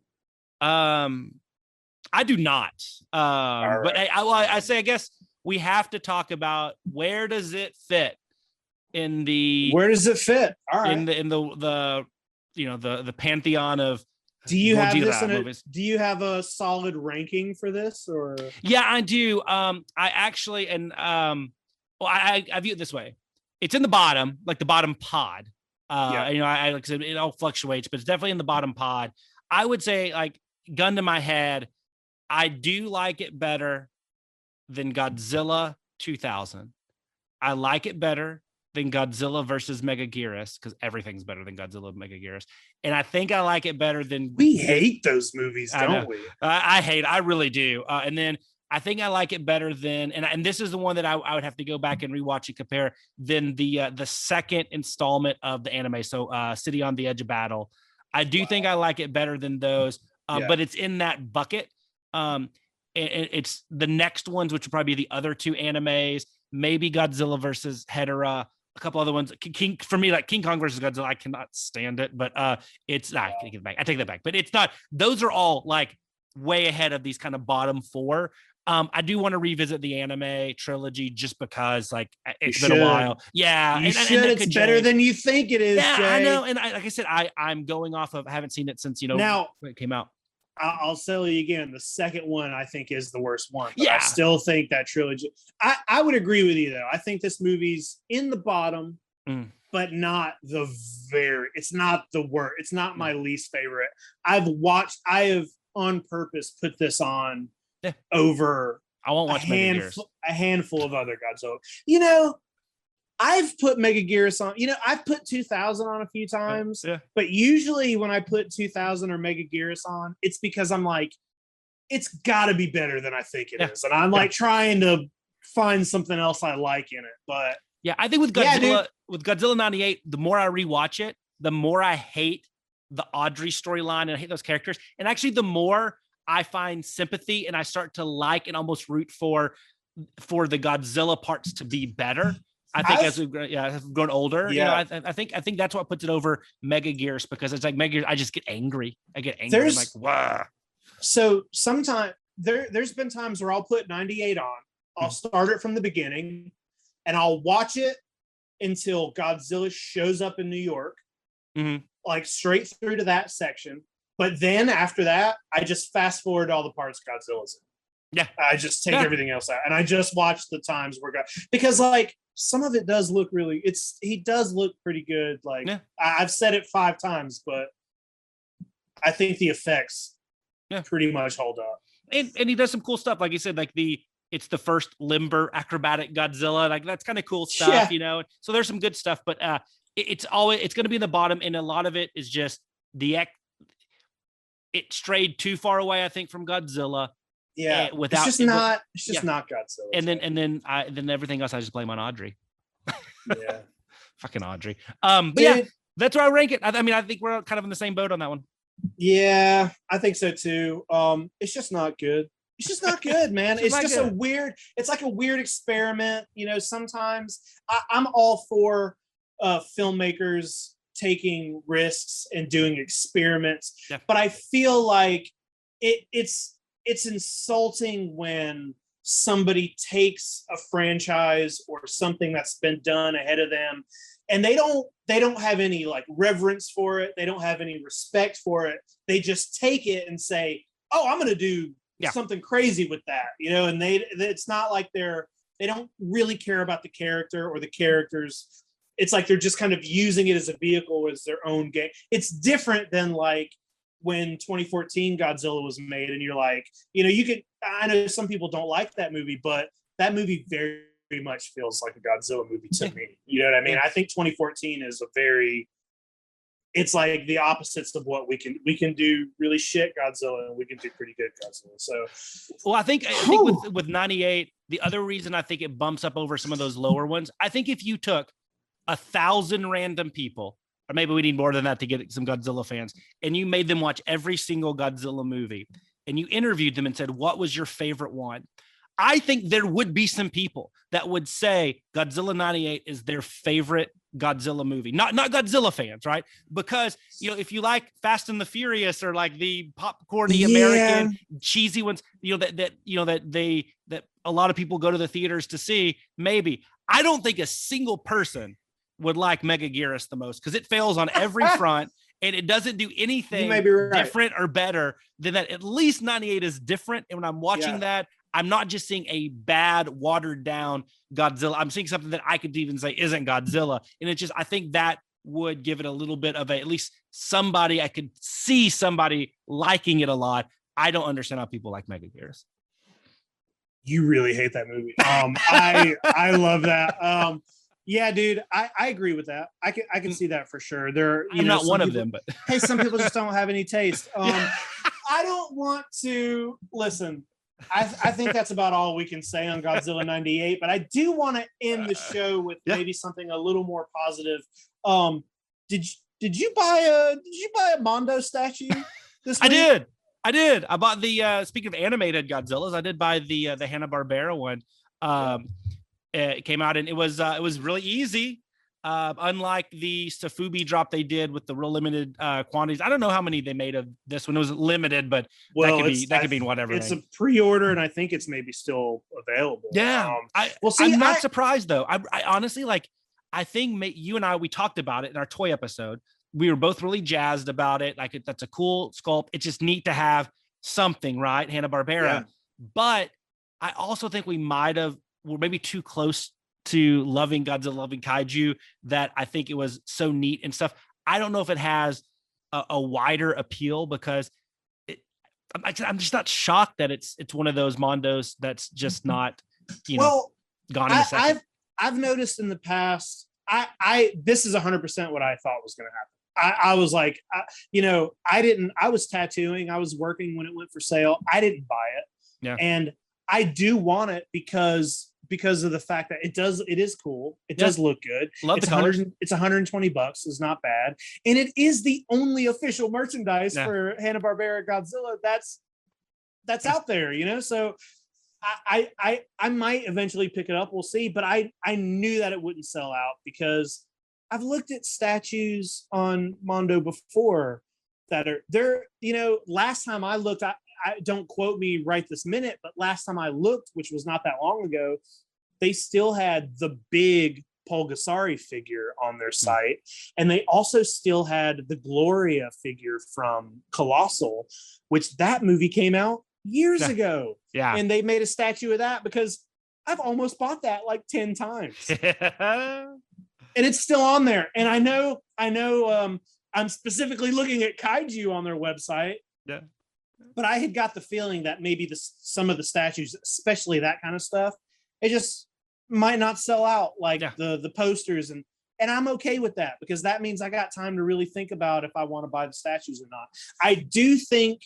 I do not. Right. But I say, I guess we have to talk about where does it fit in the. Where does it fit? All right. In the pantheon of. Do you have this do you have a solid ranking for this, or? Yeah, I do. I actually, and I view it this way. It's in the bottom, like the bottom pod. I like I said, it all fluctuates, but it's definitely in the bottom pod. I would say, like, gun to my head, I do like it better than Godzilla 2000. I like it better than Godzilla versus Megaguirus, because everything's better than Godzilla Megaguirus. And I think I like it better than... We hate those movies, don't we? I really do. And then I think I like it better than, and this is the one that I would have to go back and rewatch and compare, than the second installment of the anime. So City on the Edge of Battle. I do think I like it better than those, but it's in that bucket. It's the next ones, which would probably be the other two animes, maybe Godzilla versus Hedorah, a couple other ones. For me, like King Kong versus Godzilla, I cannot stand it, but it's not. I take it back. I take that back, but it's not. Those are all like way ahead of these kind of bottom four. I do want to revisit the anime trilogy just because, like, it's been a while. Yeah, you should. It's better than you think it is. Yeah, Jay. I know. And like I said, I'm going off of. I haven't seen it since now when it came out. I'll tell you again, the second one I think is the worst one. But yeah, I still think that trilogy. I would agree with you though. I think this movie's in the bottom, but not the very. It's not the worst. It's not my least favorite. I have on purpose put this on over. I won't watch a handful of other Godzilla. You know, I've put Megaguirus on. You know, I've put 2000 on a few times. Yeah. But usually when I put 2000 or Megaguirus on, it's because I'm like, it's got to be better than I think it is, and I'm like trying to find something else I like in it. But yeah, I think with Godzilla, with Godzilla 98, the more I rewatch it, the more I hate the Audrey storyline and I hate those characters, and actually the more I find sympathy and I start to like and almost root for the Godzilla parts to be better. I think as we've grown older, you know, I think that's what puts it over Megaguirus, because it's like Megaguirus, I just get angry. I'm like, wow. So sometimes there's been times where I'll put 98 on. I'll start it from the beginning, and I'll watch it until Godzilla shows up in New York, like straight through to that section. But then after that, I just fast forward all the parts Godzilla's in. Yeah, I just take everything else out, and I just watch the times where because like some of it does look really. He does look pretty good. Like I've said it 5 times, but I think the effects pretty much hold up. And he does some cool stuff, like you said, like it's the first limber acrobatic Godzilla. Like that's kind of cool stuff, you know. So there's some good stuff, but it's going to be in the bottom, and a lot of it is just it strayed too far away, I think, from Godzilla. Yeah, without it's just not Godzilla. And then everything else I just blame on Audrey. Yeah, fucking Audrey. But yeah, that's where I rank it. I mean, I think we're kind of in the same boat on that one. Yeah, I think so too. It's just not good. It's just not good, man. It's just a weird. It's like a weird experiment. You know, sometimes I'm all for filmmakers taking risks and doing experiments, but I feel like it's insulting when somebody takes a franchise or something that's been done ahead of them, and they don't have any like reverence for it. They don't have any respect for it. They just take it and say, "Oh, I'm going to do something crazy with that," you know. And it's not like they don't really care about the character or the characters. It's like they're just kind of using it as a vehicle, as their own game. It's different than like when 2014 Godzilla was made, and you're like, you know, I know some people don't like that movie, but that movie very, very much feels like a Godzilla movie to me. You know what I mean? I think 2014 is it's like the opposites of what we can do really shit Godzilla, and we can do pretty good Godzilla. So, well, I think with 98, the other reason I think it bumps up over some of those lower ones, I think if you took 1,000 random people, or maybe we need more than that to get some Godzilla fans, and you made them watch every single Godzilla movie, and you interviewed them and said, what was your favorite one? I think there would be some people that would say Godzilla 98 is their favorite Godzilla movie. Not Godzilla fans, right? Because, you know, if you like Fast and the Furious, or like the popcorny American cheesy ones, you know, that a lot of people go to the theaters to see, maybe. I don't think a single person would like Megaguirus the most, because it fails on every front, and it doesn't do anything different or better than that. At least 98 is different, and when I'm watching that, I'm not just seeing a bad, watered down Godzilla. I'm seeing something that I could even say isn't Godzilla, and it's just, I think that would give it a little bit of at least somebody, I could see somebody liking it a lot. I don't understand how people like Megaguirus. You really hate that movie. I love that. Yeah, dude, I agree with that. I can see that for sure. I'm not one of them, but hey, some people just don't have any taste. I don't want to listen. I think that's about all we can say on Godzilla 98, but I do want to end the show with maybe something a little more positive. Did you buy a Mondo statue this week? I did. I bought the speaking of animated Godzillas, I did buy the Hanna-Barbera one. It came out and it was really easy. Unlike the Safubi drop they did with the real limited quantities. I don't know how many they made of this one. It was limited, but that could be whatever. It's a pre-order, and I think it's maybe still available. Yeah. I'm not surprised though. I honestly I think you and I, we talked about it in our toy episode. We were both really jazzed about it. Like that's a cool sculpt. It's just neat to have something, right? Hanna-Barbera. Yeah. But I also think we were maybe too close to loving Godzilla, loving kaiju, that I think it was so neat and stuff. I don't know if it has a wider appeal because I'm just not shocked that it's one of those Mondos that's just not, gone in a second. I've noticed in the past, this is 100% what I thought was going to happen. I was like, I was tattooing. I was working when it went for sale. I didn't buy it. Yeah. And I do want it because of the fact that it is cool. It does look good. Love the colors. It's $120. It's not bad. And it is the only official merchandise for Hanna-Barbera Godzilla that's out there, so I might eventually pick it up. We'll see. But I knew that it wouldn't sell out because I've looked at statues on Mondo before that are last time I looked, I don't quote me right this minute, but last time I looked, which was not that long ago, they still had the big Pulgasari figure on their site. And they also still had the Gloria figure from Colossal, which that movie came out years ago. Yeah. And they made a statue of that because I've almost bought that like 10 times. And it's still on there. And I know I'm specifically looking at kaiju on their website. Yeah. But I had got the feeling that maybe some of the statues, especially that kind of stuff, it just might not sell out like the posters. And I'm okay with that because that means I got time to really think about if I want to buy the statues or not. I do think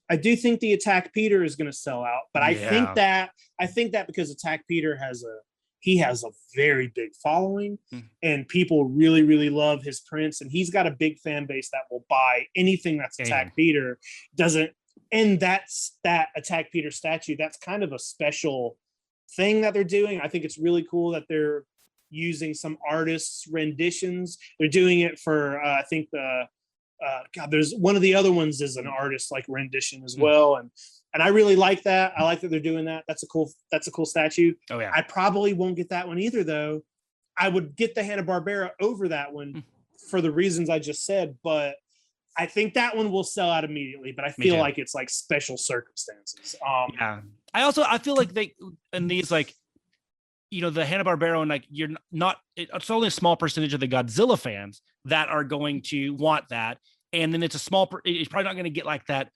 the Attack Peter is going to sell out, but I think that because Attack Peter has a very big following and people really, really love his prints, and he's got a big fan base that will buy anything that's Attack Peter. And that's that Attack Peter statue. That's kind of a special thing that they're doing. I think it's really cool that they're using some artists' renditions. They're doing it for, I think there's one of the other ones is an artist like rendition as well. And I really like that. I like that they're doing that. That's a cool statue. Oh yeah. I probably won't get that one either though. I would get the Hanna-Barbera over that one for the reasons I just said, but I think that one will sell out immediately, but I feel like it's like special circumstances. I feel like they, and these like, the Hanna-Barbera and like, you're not, it's only a small percentage of the Godzilla fans that are going to want that. And then it's it's probably not going to get like that,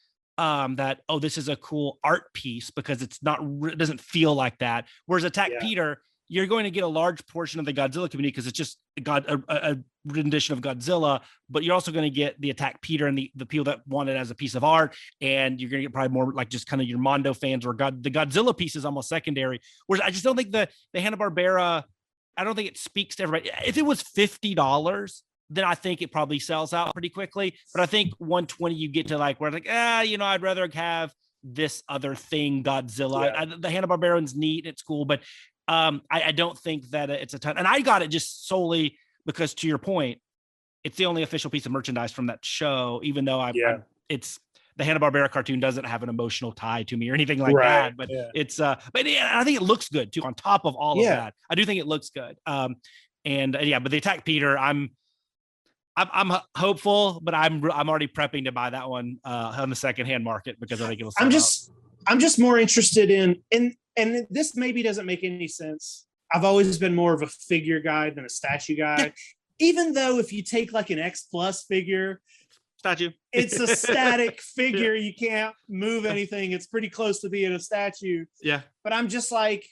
this is a cool art piece because it doesn't feel like that. Whereas Attack Peter, you're going to get a large portion of the Godzilla community because it's just a rendition of Godzilla, but you're also going to get the Attack Peter and the people that want it as a piece of art. And you're going to get probably more like just kind of your Mondo fans where the Godzilla piece is almost secondary. Whereas I just don't think the Hanna-Barbera, I don't think it speaks to everybody. If it was $50, then I think it probably sells out pretty quickly. But I think 120, you get to like, where like, I'd rather have this other thing, Godzilla. The Hanna-Barbera one's neat. It's cool, but I don't think that it's a ton. And I got it just solely because, to your point, it's the only official piece of merchandise from that show, even though it's the Hanna-Barbera cartoon doesn't have an emotional tie to me or anything like that. But it's but I think it looks good too, on top of all of that. I do think it looks good. But the Attack Peter, I'm hopeful, but I'm already prepping to buy that one on the secondhand market because I think it'll sell I'm just more interested and this maybe doesn't make any sense. I've always been more of a figure guy than a statue guy. Even though if you take like an X-Plus figure, statue. It's a static figure. You can't move anything. It's pretty close to being a statue. Yeah. But I'm just like,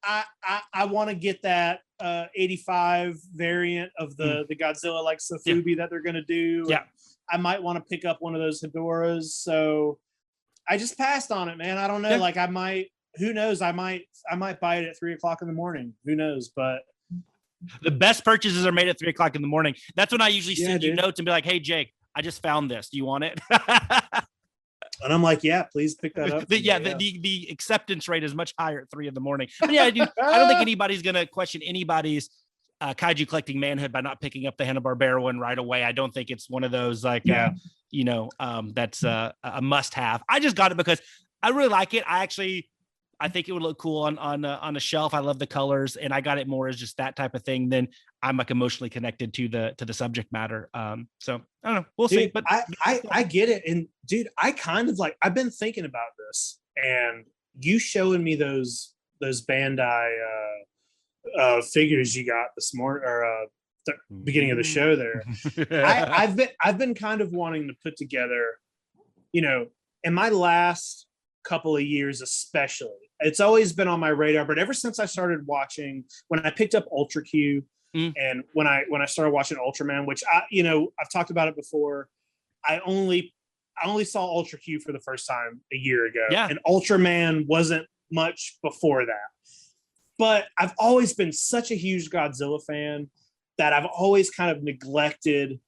I want to get that 85 variant of the Godzilla like Sofubi that they're gonna do. Yeah. I might want to pick up one of those Hedoras. So I just passed on it, man. I don't know. Yeah. Like I might, who knows? I might buy it at 3:00 in the morning. Who knows? But the best purchases are made at 3:00 in the morning. That's when I usually send you dude. notes and be like, hey, Jake, I just found this. Do you want it? And I'm like, yeah, please pick that up. The acceptance rate is much higher at 3 a.m. But yeah, dude, I don't think anybody's going to question anybody's kaiju collecting manhood by not picking up the Hanna-Barbera one right away. I don't think it's one of those like, that's a must-have. I just got it because I really like it. I think it would look cool on a shelf. I love the colors, and I got it more as just that type of thing than I'm like emotionally connected to the subject matter. So I don't know. We'll see. But I get it. And dude, I kind of like, I've been thinking about this, and you showing me those Bandai figures you got this morning or the beginning of the show there. I've been kind of wanting to put together, in my last couple of years especially, it's always been on my radar, but ever since I started watching, when I picked up Ultra Q and when I started watching Ultraman, which I've talked about it before, I only saw Ultra Q for the first time a year ago, and Ultraman wasn't much before that. But I've always been such a huge Godzilla fan that I've always kind of neglected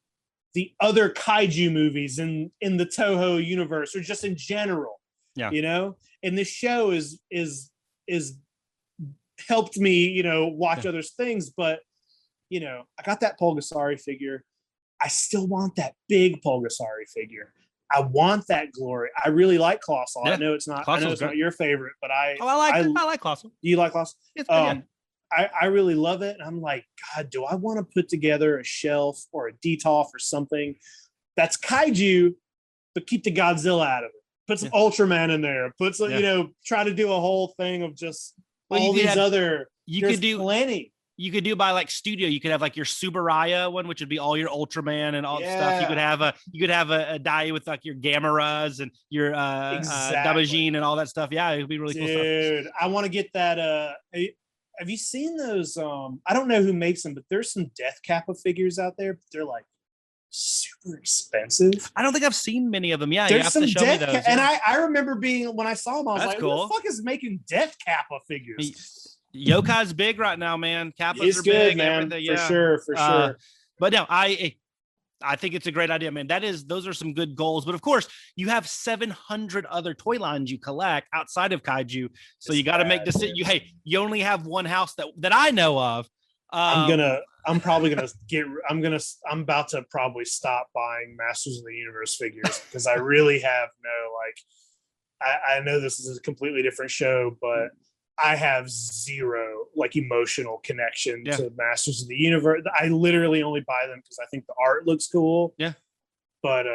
the other kaiju movies in the Toho universe, or just in general. Yeah. And this show is helped me, watch other things. But, I got that Pulgasari figure. I still want that big Pulgasari figure. I want that Glory. I really like Colossal. Yeah. I know it's not your favorite, but I like Colossal. Do you like Colossal? It's good, I really love it. And I'm like, God, do I want to put together a shelf or a DTOF or something that's kaiju, but keep the Godzilla out of it? Put some Ultraman in there. Put some, try to do a whole thing of just all these other. You could do plenty. You could do by like studio. You could have like your Subaraya one, which would be all your Ultraman and all the stuff. You could have a die with like your Gameras and your Dabajin and all that stuff. Yeah, it would be really cool stuff. Dude, I want to get that. Have you seen those? I don't know who makes them, but there's some Death Kappa figures out there. But they're like super expensive. I don't think I've seen many of them. Yeah, there's you have some to show me those. And I remember being, when I saw them, I was That's like, cool. Who the fuck is making Death Kappa figures? Yokai's big right now, man. Kappas are good, big, man. everything. For sure. But no, I think it's a great idea, man. Those are some good goals. But of course, you have 700 other toy lines you collect outside of kaiju, so you got to make decisions. You only have one house that I know of. I'm about to probably stop buying Masters of the Universe figures because I really have I know this is a completely different show, but I have zero emotional connection to Masters of the Universe. I literally only buy them because I think the art looks cool. Yeah. But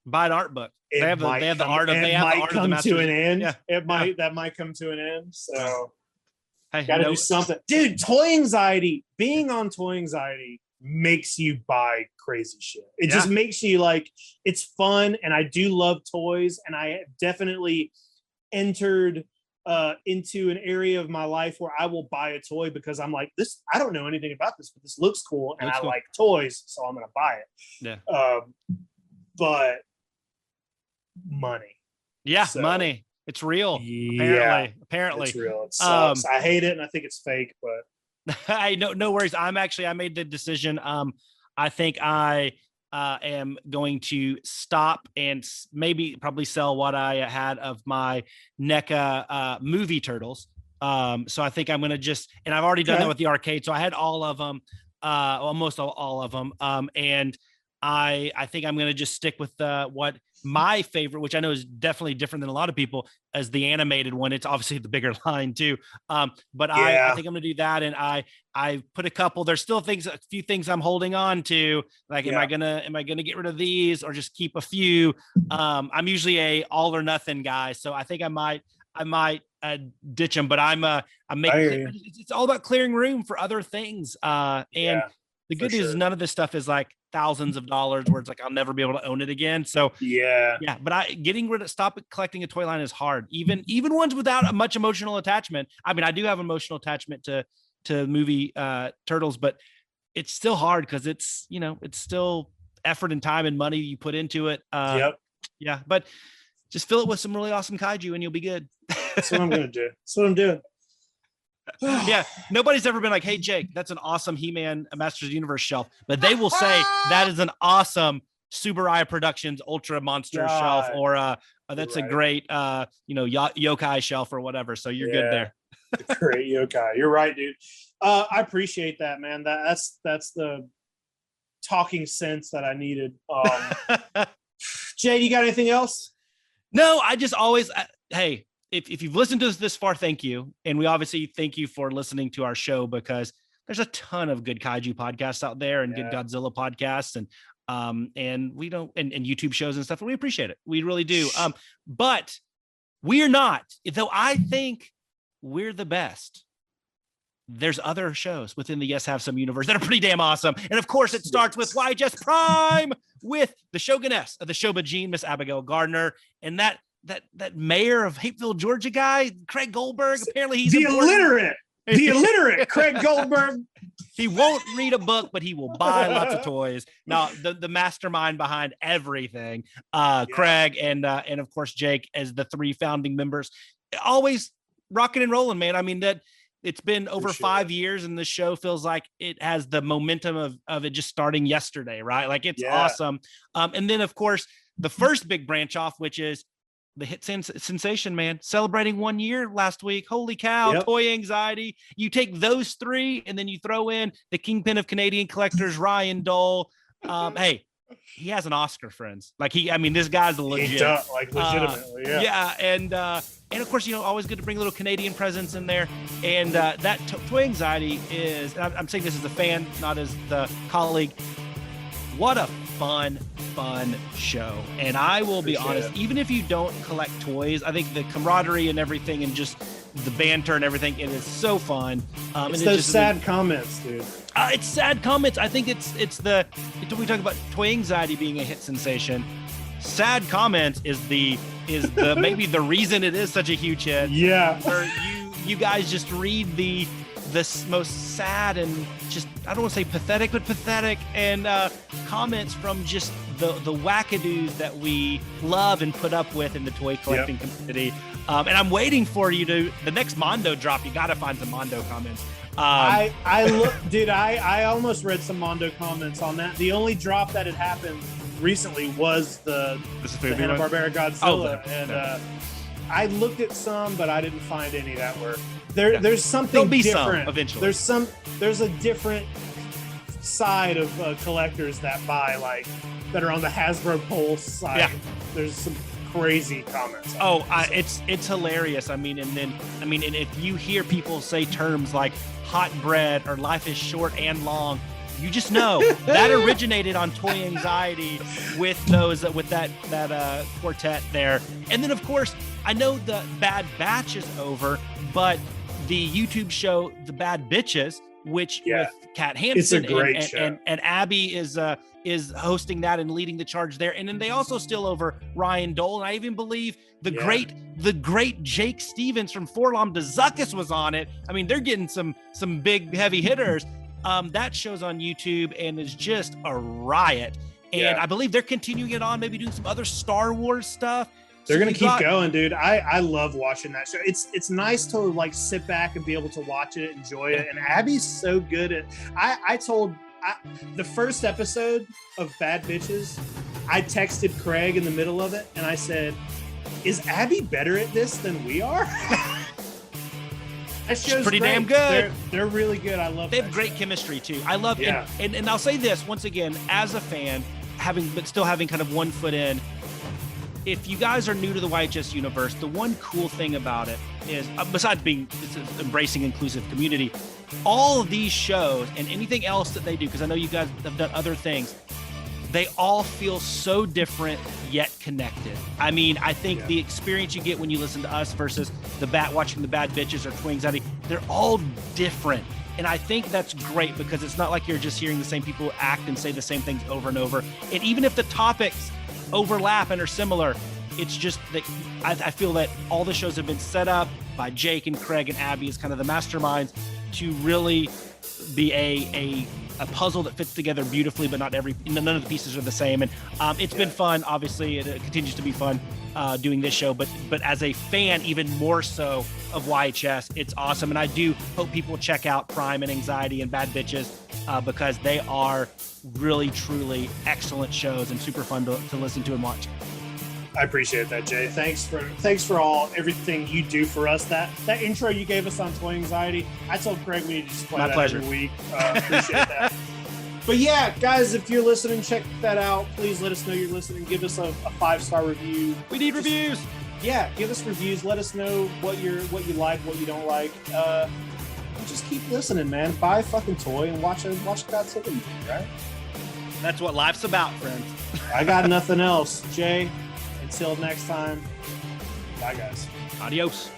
buy an art book. They have the art of the Masters. To an end. Yeah. That might come to an end. So hey, gotta do something. Dude, toy anxiety. Being on toy anxiety makes you buy crazy shit. It just makes you it's fun, and I do love toys, and I definitely entered into an area of my life where I will buy a toy because I'm like, this, I don't know anything about this, but this looks cool, and I like toys, so I'm gonna buy it. Yeah. But money. Yeah, money. It's real. Apparently. It's real. It sucks. I hate it, and I think it's fake, but no worries. I made the decision. I think I am going to stop and probably sell what I had of my NECA movie turtles. So I think I'm going to and I've already done that with the arcade. So I had all of them, almost all of them. And I think I'm going to just stick with what my favorite, which I know is definitely different than a lot of people, as the animated one. It's obviously the bigger line too. But I think I'm going to do that. And I put a couple, there's still a few things I'm holding on to. Like, am I going to get rid of these or just keep a few? I'm usually a all or nothing guy. So I think I might ditch them, but it's all about clearing room for other things. The good news is none of this stuff is like thousands of dollars where it's like I'll never be able to own it again. So yeah, but stop collecting a toy line is hard. Even ones without much emotional attachment. I mean, I do have emotional attachment to movie Turtles, but it's still hard because it's still effort and time and money you put into it. Yeah, but just fill it with some really awesome kaiju and you'll be good. That's what I'm gonna do. That's what I'm doing. Yeah, nobody's ever been like, hey Jake, that's an awesome He-Man Masters of the Universe shelf, but they will say that is an awesome Subaraya Productions Ultra Monster shelf, or that's a great yokai shelf or whatever. So you're good there. Great yokai. You're right, dude. I appreciate that, man. That's the talking sense that I needed. Jay, you got anything else? No, I just always hey, if you've listened to us this far, thank you. And we obviously thank you for listening to our show, because there's a ton of good kaiju podcasts out there and good Godzilla podcasts and we don't and YouTube shows and stuff. And we appreciate it. We really do. But we're not, though I think we're the best. There's other shows within the Yes Have Some universe that are pretty damn awesome. And of course, it starts with YHS Prime with the Shoguness of the Shobajin, Miss Abigail Gardner, and that mayor of Hapeville, Georgia guy, Craig Goldberg. Apparently he's the illiterate Craig Goldberg. He won't read a book, but he will buy lots of toys. Now, the mastermind behind everything, Craig and of course Jake as the three founding members, always rocking and rolling, man. I mean, that it's been over 5 years, and the show feels like it has the momentum of it just starting yesterday, right? Like it's awesome. And then of course the first big branch off, which is the hit sensation, man, celebrating 1 year last week. Holy cow. Toy Anxiety. You take those three and then you throw in the kingpin of Canadian collectors, Ryan Dole. Hey, he has an Oscar, friends. Like this guy's a legit, legitimately. And of course, always good to bring a little Canadian presence in there. And that Toy Anxiety is, and I'm saying this as a fan, not as the colleague. What a fun show. And I will be honest, even if you don't collect toys, I think the camaraderie and everything and just the banter and everything, it is so fun. It's those sad comments, dude. It's sad comments. I think it's we talk about Toy Anxiety being a hit sensation. Sad comments is the maybe the reason it is such a huge hit. Yeah. Where you guys just read the most sad and just, I don't want to say pathetic, but pathetic and comments from just the wackadoos that we love and put up with in the toy collecting community. And I'm waiting for you to, the next Mondo drop, you got to find some Mondo comments. I almost read some Mondo comments on that. The only drop that had happened recently was the Hanna-Barbera Godzilla. I looked at some, but I didn't find any that were there's something different. Eventually. There's a different side of collectors that buy, that are on the Hasbro Pulse side. Yeah. There's some crazy comments. It's hilarious. And if you hear people say terms like hot bread or life is short and long, you just know that originated on Toy Anxiety with that quartet there. And then of course, I know the Bad Batch is over, but the YouTube show The Bad Bitches, which with Kat Hansen, it's a great show. And Abby is hosting that and leading the charge there. And then they also still over Ryan Dole, and I even believe the great Jake Stevens from Forlom to Zuckus was on it. I mean, they're getting some big heavy hitters. That show's on YouTube and is just a riot. And I believe they're continuing it on, maybe doing some other Star Wars stuff. They're going to keep going, dude. I love watching that show. It's nice to sit back and be able to watch it, enjoy it. And Abby's so good at, the first episode of Bad Bitches, I texted Craig in the middle of it and I said, is Abby better at this than we are? That show's pretty damn good. They're really good. I love. They have great chemistry too. I love it. And I'll say this once again, as a fan, still having kind of one foot in. If you guys are new to the YHS universe, the one cool thing about it is, besides being embracing inclusive community, all of these shows and anything else that they do, because I know you guys have done other things, they all feel so different yet connected. I mean, I think the experience you get when you listen to us versus watching the Bad Bitches or Toy Anxiety, they're all different. And I think that's great because it's not like you're just hearing the same people act and say the same things over and over. And even if the topics overlap and are similar, it's just that I feel that all the shows have been set up by Jake and Craig and Abby as kind of the masterminds to really be a puzzle that fits together beautifully, but none of the pieces are the same. And it's been fun. Obviously, it continues to be fun doing this show, but as a fan, even more so of YHS, it's awesome. And I do hope people check out Prime and Anxiety and Bad Bitches because they are really, truly excellent shows and super fun to listen to and watch. I appreciate that, Jay. Thanks for everything you do for us. That intro you gave us on Toy Anxiety, I told Craig we need to just play that every week. Appreciate that. But yeah, guys, if you're listening, check that out. Please let us know you're listening. Give us a 5-star review. We need reviews. Yeah, give us reviews. Let us know what you like, what you don't like. And just keep listening, man. Buy a fucking toy and watch a Godzilla movie, right? That's what life's about, friends. I got nothing else, Jay. Until next time, bye, guys. Adios.